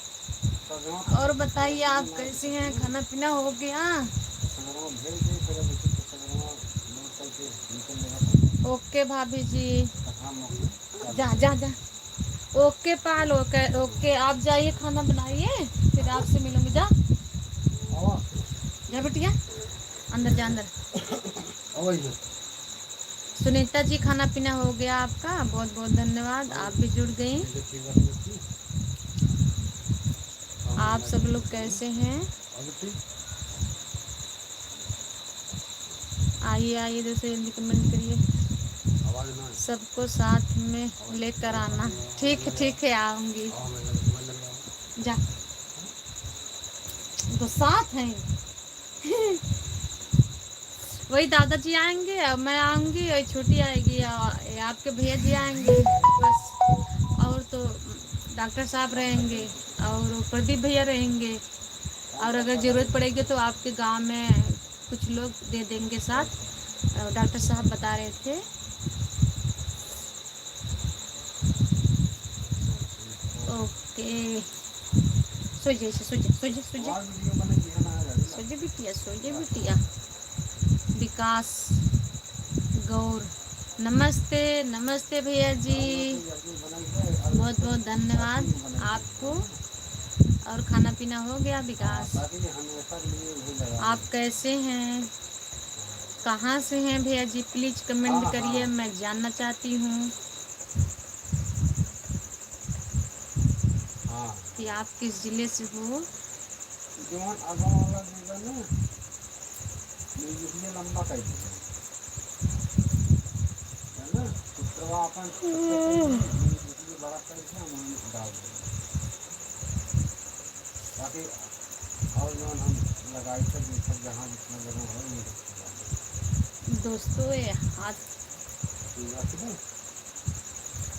और बताइए आप कैसी हैं, खाना पीना हो गया? ओके भाभी जी, जा जा जा। ओके पाल, ओके ओके, आप जाइए खाना बनाइए, फिर आपसे मिलूंगी। जा जा बिटिया, अंदर जा अंदर। सुनीता जी, खाना पीना हो गया आपका? बहुत बहुत धन्यवाद, आप भी जुड़ गई। आप सब लोग कैसे हैं? आइए आइए, जैसे कमेंट करिए, सबको साथ में लेकर आना। ठीक है, आऊंगी। जा, तो साथ हैं। वही दादाजी आएंगे और मैं आऊंगी और छोटी आएगी और आपके भैया जी आएंगे बस। और तो डॉक्टर साहब रहेंगे और प्रदीप भैया रहेंगे, और अगर ज़रूरत पड़ेगी तो आपके गांव में कुछ लोग दे देंगे साथ, डॉक्टर साहब बता रहे थे। ओके, सो जा सो जा सो जा सो जा सो जा बिटिया, सो जा बिटिया। विकास गौर, नमस्ते नमस्ते भैया जी, बहुत बहुत धन्यवाद आपको। और खाना पीना हो गया विकास? आप कैसे हैं, कहाँ से हैं भैया जी? प्लीज़ कमेंट करिए, मैं जानना चाहती हूँ कि आप किस ज़िले से हो। लंबा कर बाकी और जो हम लगाई थे जहाँ जितना जगह है दोस्तों, ये हाथ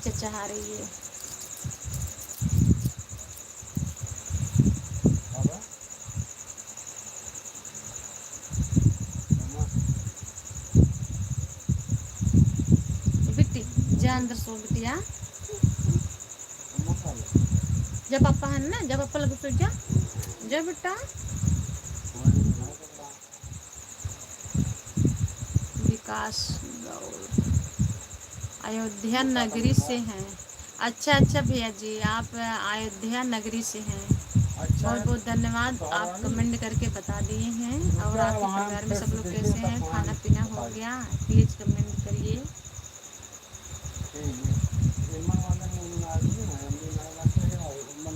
चचा रही है। बिट्टी जा अंदर सो बिटिया, जब पापा है ना, जब पापा लगे सो जा जा बेटा। विकास गौर अयोध्या नगरी से हैं। अच्छा अच्छा भैया जी, आप अयोध्या नगरी से हैं। बहुत बहुत धन्यवाद, आप कमेंट करके बता दिए हैं। और आपके परिवार में सब लोग कैसे हैं, खाना पीना हो गया? प्लीज़ कमेंट करिए।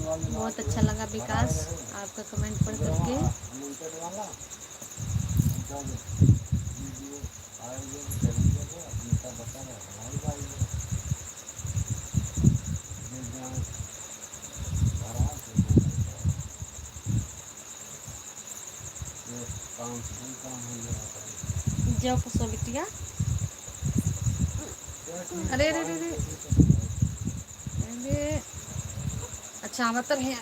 बहुत अच्छा लगा विकास आपका कमेंट पढ़ करके। जाओ पुसो बिटिया, अरे अरे अरे अरे, अच्छा मतलब है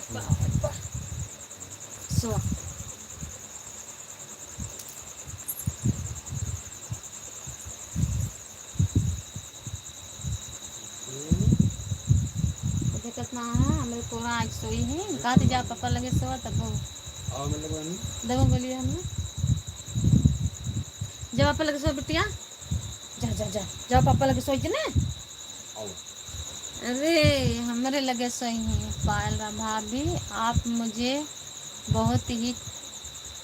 सो दिक्कत ना है हमें पूरा आज सोई है कहा थी जा पापा लगे सोआ तब और मतलब नहीं दबो बोलिए हमें जब पापा लगे सो बिटिया जा जा जा जाओ पापा लगे सोई ना आओ अरे हमारे लगे सोई हैं पायल भाभी आप मुझे बहुत ही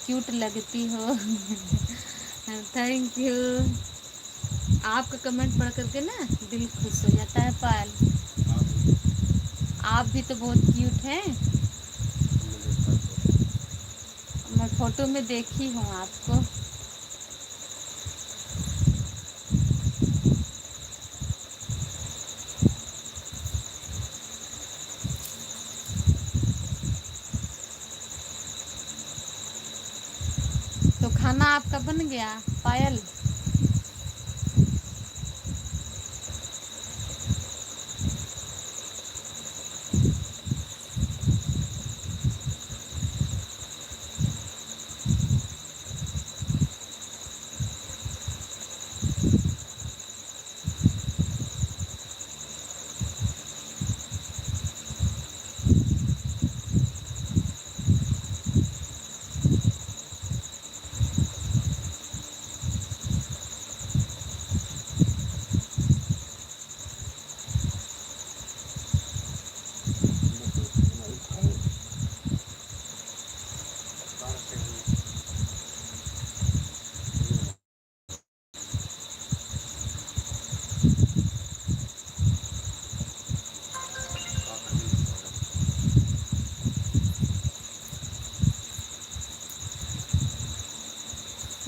क्यूट लगती हो थैंक यू आपका कमेंट पढ़ करके ना दिल खुश हो जाता है पायल आप भी तो बहुत क्यूट हैं मैं फोटो में देखी हूँ आपको तो खाना आपका बन गया पायल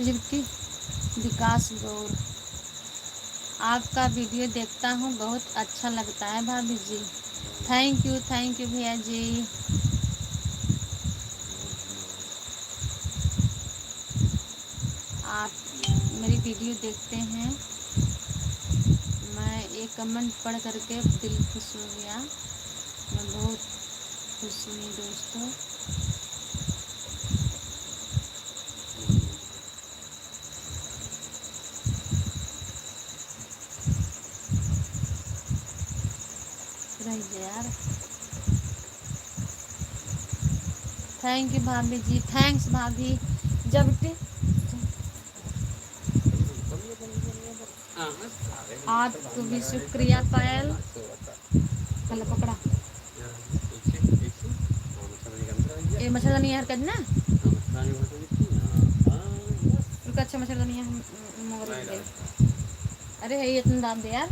लिपटी विकास गौर आपका वीडियो देखता हूँ बहुत अच्छा लगता है भाभी जी थैंक यू भैया जी आप मेरी वीडियो देखते हैं मैं एक कमेंट पढ़ करके दिल खुश हो गया मैं बहुत खुश हुई दोस्तों रह यार थैंक यू भाभी जी थैंक्स भाभी जब के आपको भी शुक्रिया पायल कल पकड़ा ये मच्छरदानी यार करना रुका अच्छा मच्छरदानी हम मोर गए अरे है ये इतना दाम दे यार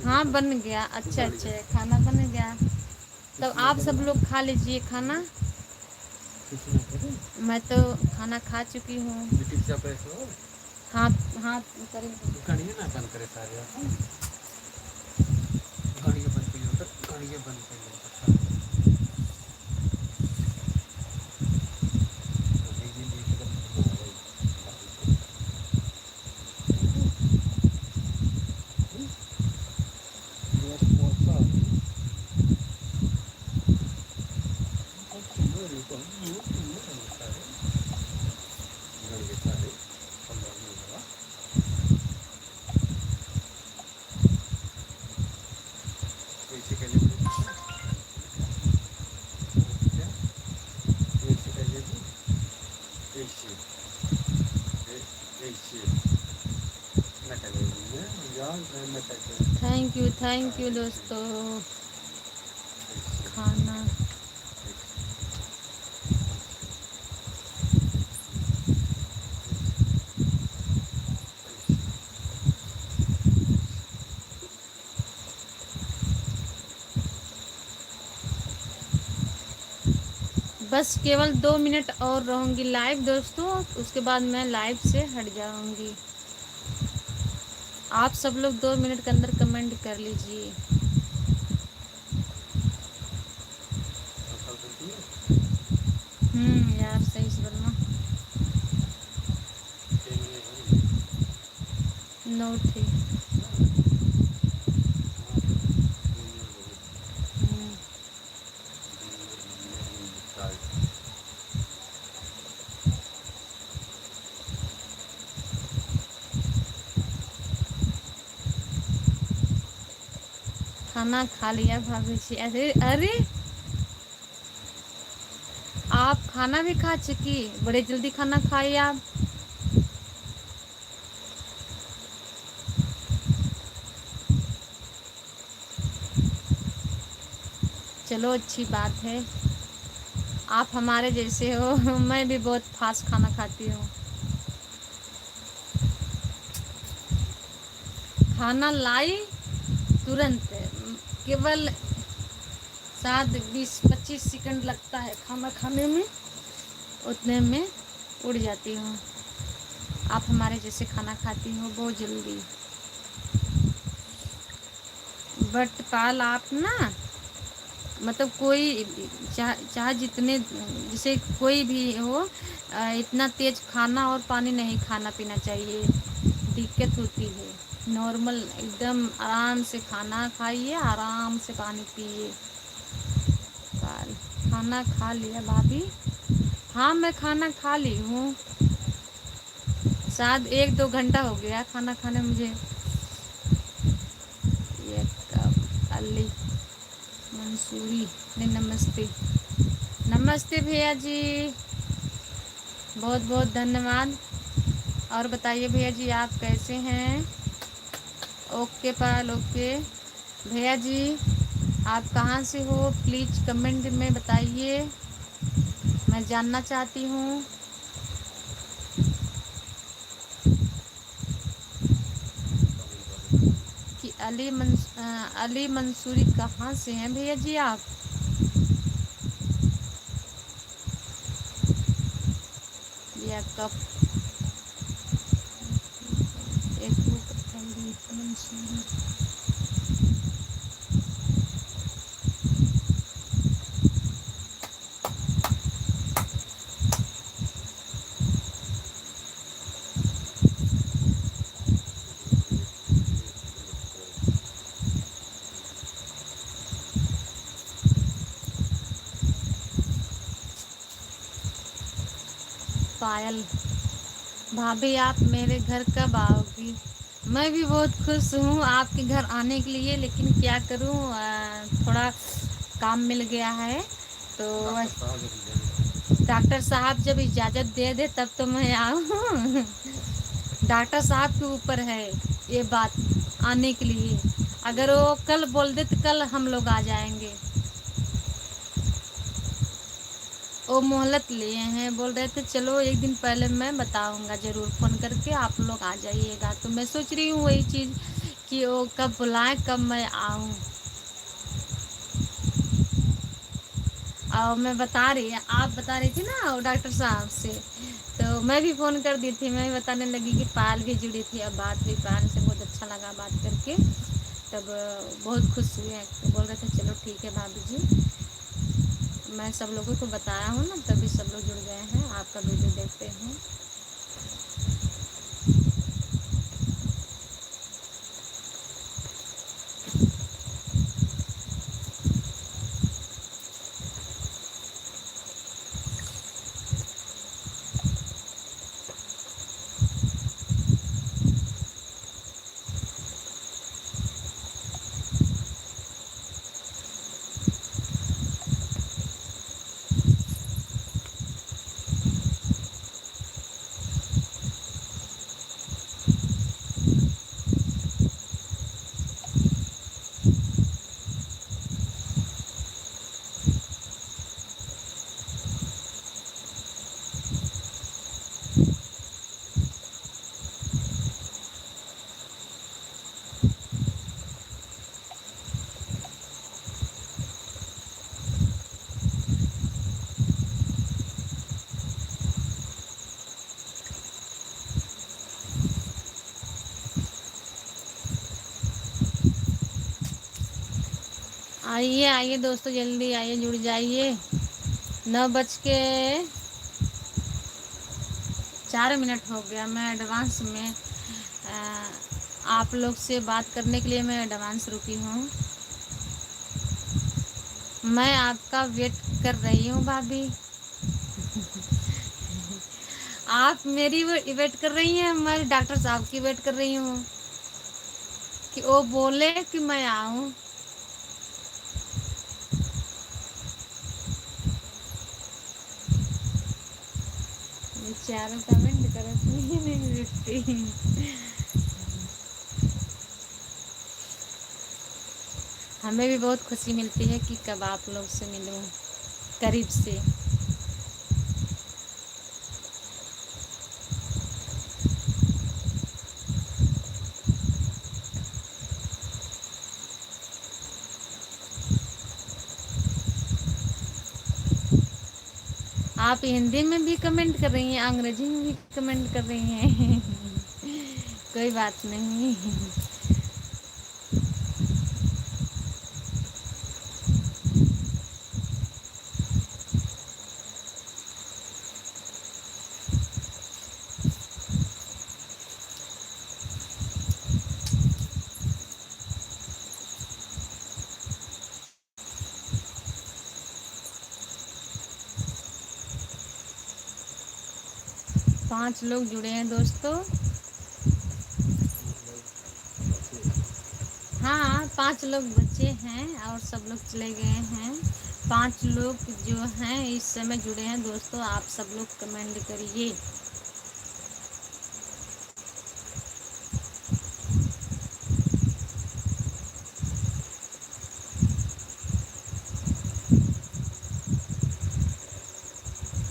हाँ बन गया अच्छा अच्छा खाना बन गया तो आप सब लोग खा लीजिए खाना मैं तो खाना खा चुकी हूँ हाँ हाँ करेंगे ना बंद करे सारे गाड़ी के बंद करिए गाड़ी के बंद करिए थैंक यू दोस्तों खाना बस केवल 2 मिनट और रहूँगी लाइव दोस्तों उसके बाद मैं लाइव से हट जाऊँगी आप सब लोग 2 मिनट के अंदर कमेंट कर लीजिए यार सही से बोलना नौ थी। हम्म, खाना खा लिया भाभी जी। अरे अरे, आप खाना भी खा चुकी, बड़े जल्दी खाना खाई आप। चलो अच्छी बात है, आप हमारे जैसे हो। मैं भी बहुत फास्ट खाना खाती हूँ। खाना लाई तुरंत, केवल 7 20 25 सेकंड लगता है खाना खाने में, उतने में उड़ जाती हूँ। आप हमारे जैसे खाना खाती हो बहुत जल्दी। बट कल आप ना, मतलब कोई चाहे जितने, जैसे कोई भी हो, इतना तेज खाना और पानी नहीं खाना पीना चाहिए, दिक्कत होती है। नॉर्मल एकदम आराम से खाना खाइए, आराम से पानी पिए। कल खाना खा लिया भाभी? हाँ मैं खाना खा ली हूँ, शायद 1 2 घंटा हो गया खाना खाने मुझे। ये कब अली मंसूरी ने, नमस्ते। नमस्ते भैया जी, बहुत बहुत धन्यवाद। और बताइए भैया जी आप कैसे हैं? ओके पाल, ओके। भैया जी आप कहाँ से हो, प्लीज़ कमेंट में बताइए, मैं जानना चाहती हूँ। कि अली मंसूरी कहाँ से हैं भैया जी आप? या कब एक अली मंसूरी। पायल, भाभी आप मेरे घर कब आओगी? मैं भी बहुत खुश हूँ आपके घर आने के लिए, लेकिन क्या करूँ, थोड़ा काम मिल गया है तो डॉक्टर साहब जब इजाज़त दे दे तब तो मैं आऊँ। डॉक्टर साहब के ऊपर है ये बात आने के लिए। अगर वो कल बोल दे तो कल हम लोग आ जाएंगे। वो मोहलत लिए हैं, बोल रहे थे चलो एक दिन पहले मैं बताऊंगा ज़रूर फ़ोन करके, आप लोग आ जाइएगा। तो मैं सोच रही हूँ वही चीज़ कि वो कब बुलाएं, कब मैं आऊँ। और मैं बता रही, आप बता रही थी ना वो डॉक्टर साहब से, तो मैं भी फ़ोन कर दी थी। मैं भी बताने लगी कि पायल भी जुड़ी थी, अब बात हुई पायल से, बहुत अच्छा लगा बात करके। तब बहुत खुश हुए, तो बोल रहे थे चलो ठीक है भाभी जी, मैं सब लोगों को बताया हूँ ना, तभी सब लोग जुड़ गए हैं, आपका वीडियो देखते हैं। आइए आइए दोस्तों, जल्दी आइए, जुड़ जाइए। 9:04 हो गया। मैं एडवांस में आप लोग से बात करने के लिए मैं एडवांस रुकी हूँ। मैं आपका वेट कर रही हूँ भाभी। आप मेरी वेट कर रही हैं, मैं डॉक्टर साहब की वेट कर रही हूँ कि वो बोले कि मैं आऊँ। चारों कमेंट करत नहीं बेटी। हमें भी बहुत खुशी मिलती है कि कब आप लोग से मिलूं करीब से। 'आप हिंदी में भी कमेंट कर रही हैं, अंग्रेजी में भी कमेंट कर रही हैं। कोई बात नहीं। 5 लोग जुड़े हैं दोस्तों। हाँ, 5 लोग बच्चे हैं और सब लोग चले गए हैं। 5 लोग जो हैं इस समय जुड़े हैं दोस्तों। आप सब लोग कमेंट करिए।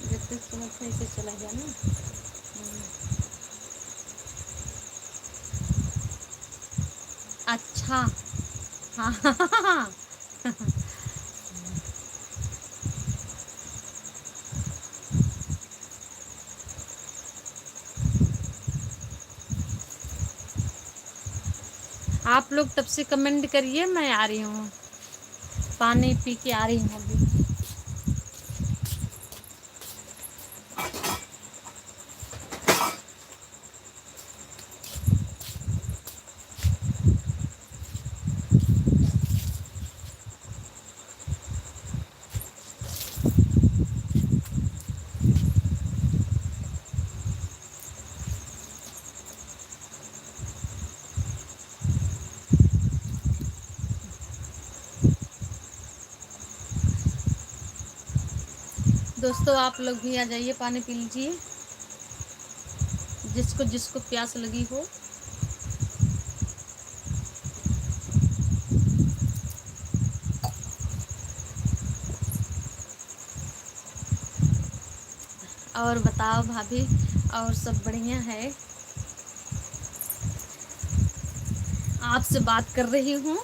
जब तक समझ में इसे चला गया ना। अच्छा। हाँ। आप लोग तब से कमेंट करिए, मैं आ रही हूँ। पानी पी के आ रही हूँ अभी। दोस्तों आप लोग भी आ जाइए, पानी पी लीजिए, जिसको जिसको प्यास लगी हो। और बताओ भाभी, और सब बढ़िया है? आपसे बात कर रही हूँ,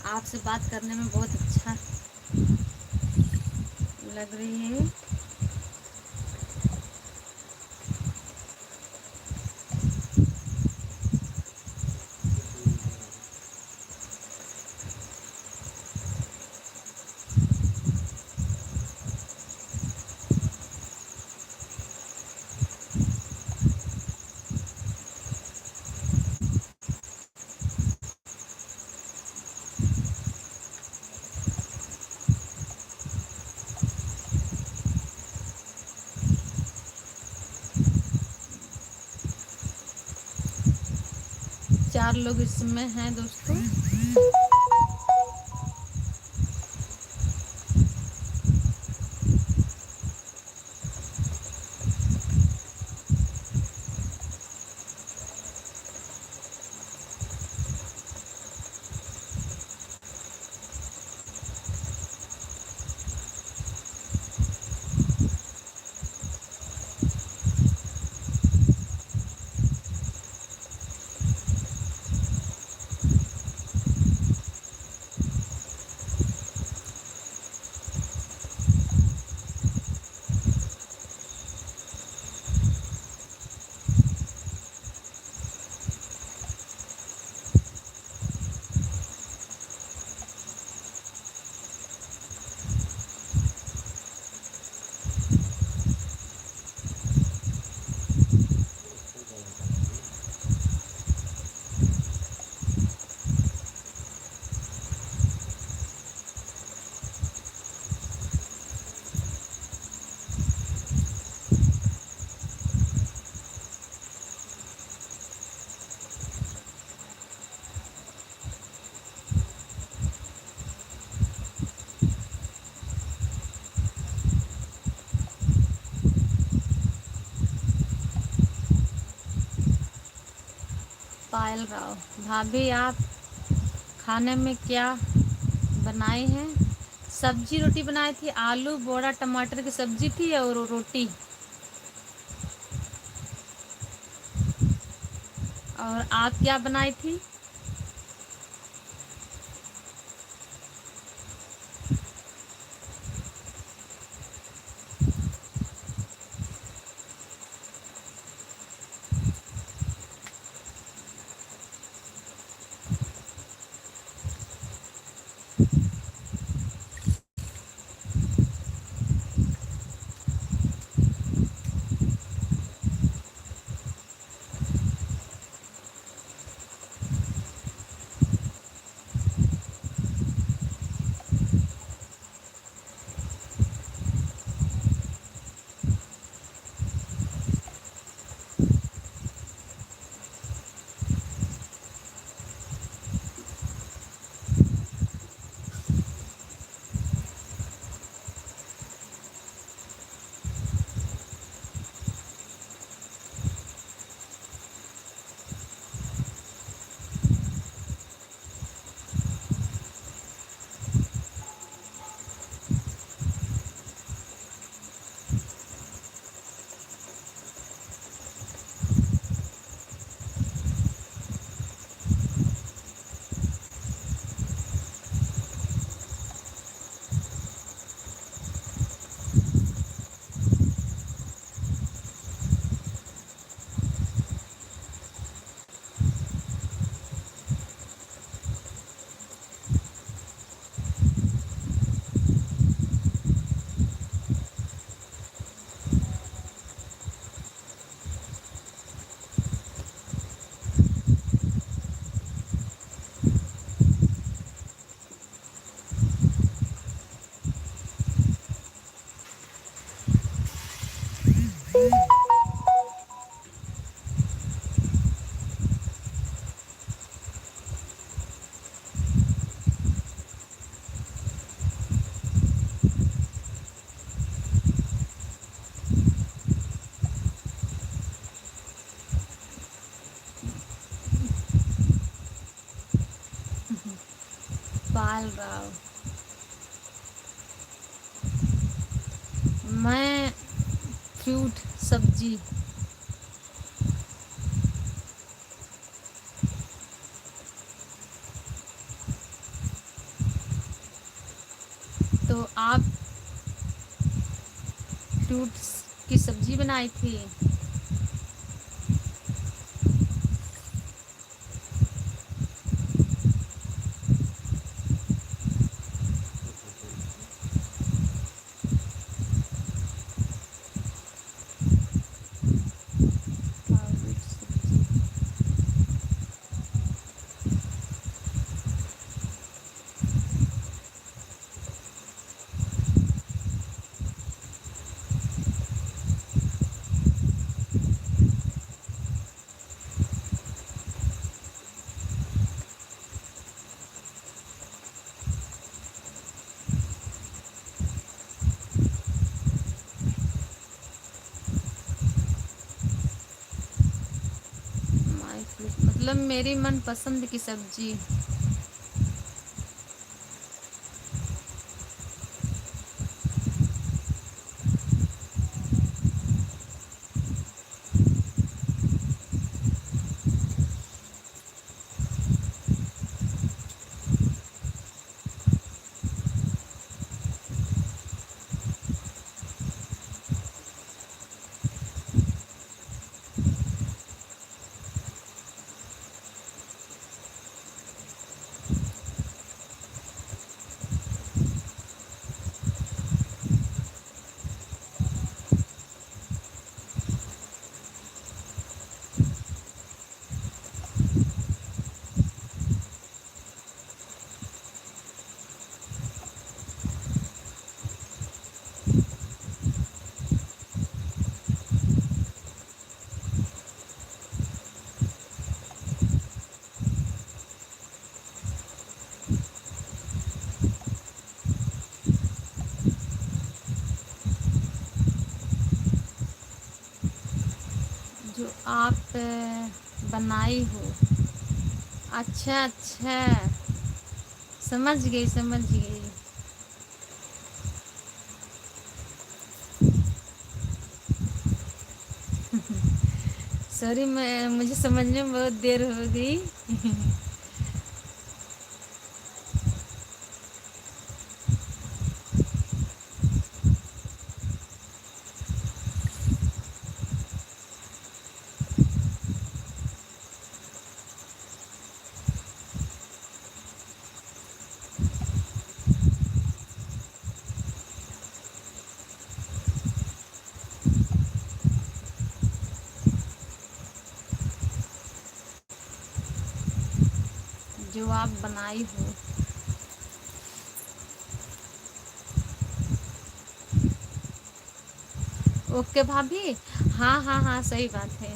आपसे बात करने में बहुत अच्छा लग रही है। चार लोग इसमें हैं दोस्तों। पायल राव। भाभी आप खाने में क्या बनाए हैं? सब्जी रोटी बनाई थी, आलू बोड़ा टमाटर की सब्जी थी और रोटी। और आप क्या बनाई थी? पायल राव। मैं फ्रूट सब्जी। तो आप फ्रूट्स की सब्जी बनाई थी। फ्रूट सब्जी। माय फ्रूट मतलब मेरी मनपसंद की सब्जी। जो आप बनाई हो अच्छा अच्छा, समझ गई समझ गई। सॉरी, मैं मुझे समझने में बहुत देर हो गई। जो आप बनाई हो। ओके भाभी। हाँ हाँ हाँ, सही बात है।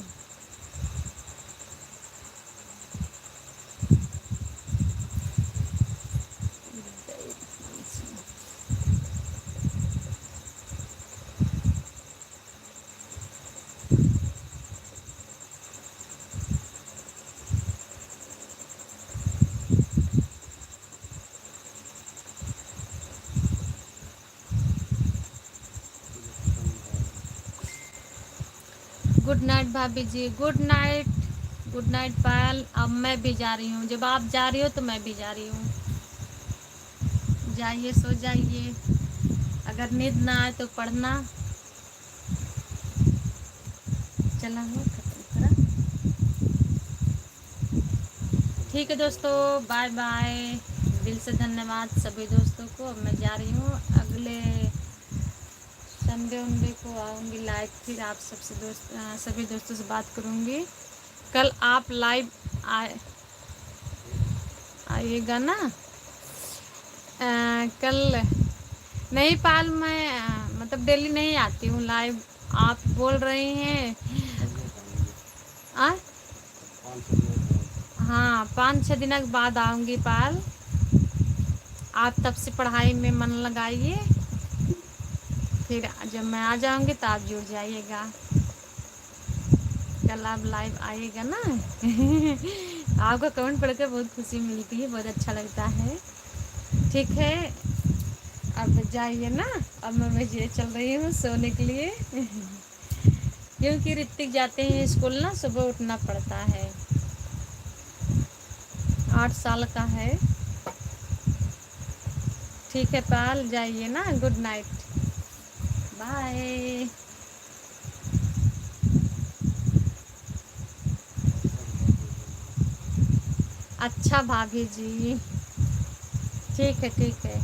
गुड नाइट भाभी जी, गुड नाइट। गुड नाइट पायल। अब मैं भी जा रही हूँ, जब आप जा रही हो तो मैं भी जा रही हूँ। जाइए, सो जाइए। अगर नींद ना आए तो पढ़ना। चला हो खत्म करा। ठीक है दोस्तों, बाय बाय। दिल से धन्यवाद सभी दोस्तों को। अब मैं जा रही हूँ, अगले संडे उनडे को आऊँगी लाइव, फिर आप सबसे सभी दोस्तों से बात करूँगी। कल आप लाइव आइएगा ना। कल नहीं पाल, मैं मतलब डेली नहीं आती हूँ लाइव। आप बोल रही हैं। आ? 500 दिन। हाँ, 5-6 दिन के बाद आऊँगी पाल। आप तब से पढ़ाई में मन लगाइए, फिर जब मैं आ जाऊँगी तो आप जुड़ जाइएगा। कल आप लाइव आइएगा ना। आपका कमेंट पढ़कर बहुत खुशी मिलती है, बहुत अच्छा लगता है। ठीक है, अब जाइए ना। अब मैं ये चल रही हूँ सोने के लिए। क्योंकि ऋतिक जाते हैं स्कूल ना, सुबह उठना पड़ता है। 8 साल का है। ठीक है पाल, जाइए ना। Good night, bye. अच्छा भाभी जी, ठीक है ठीक है।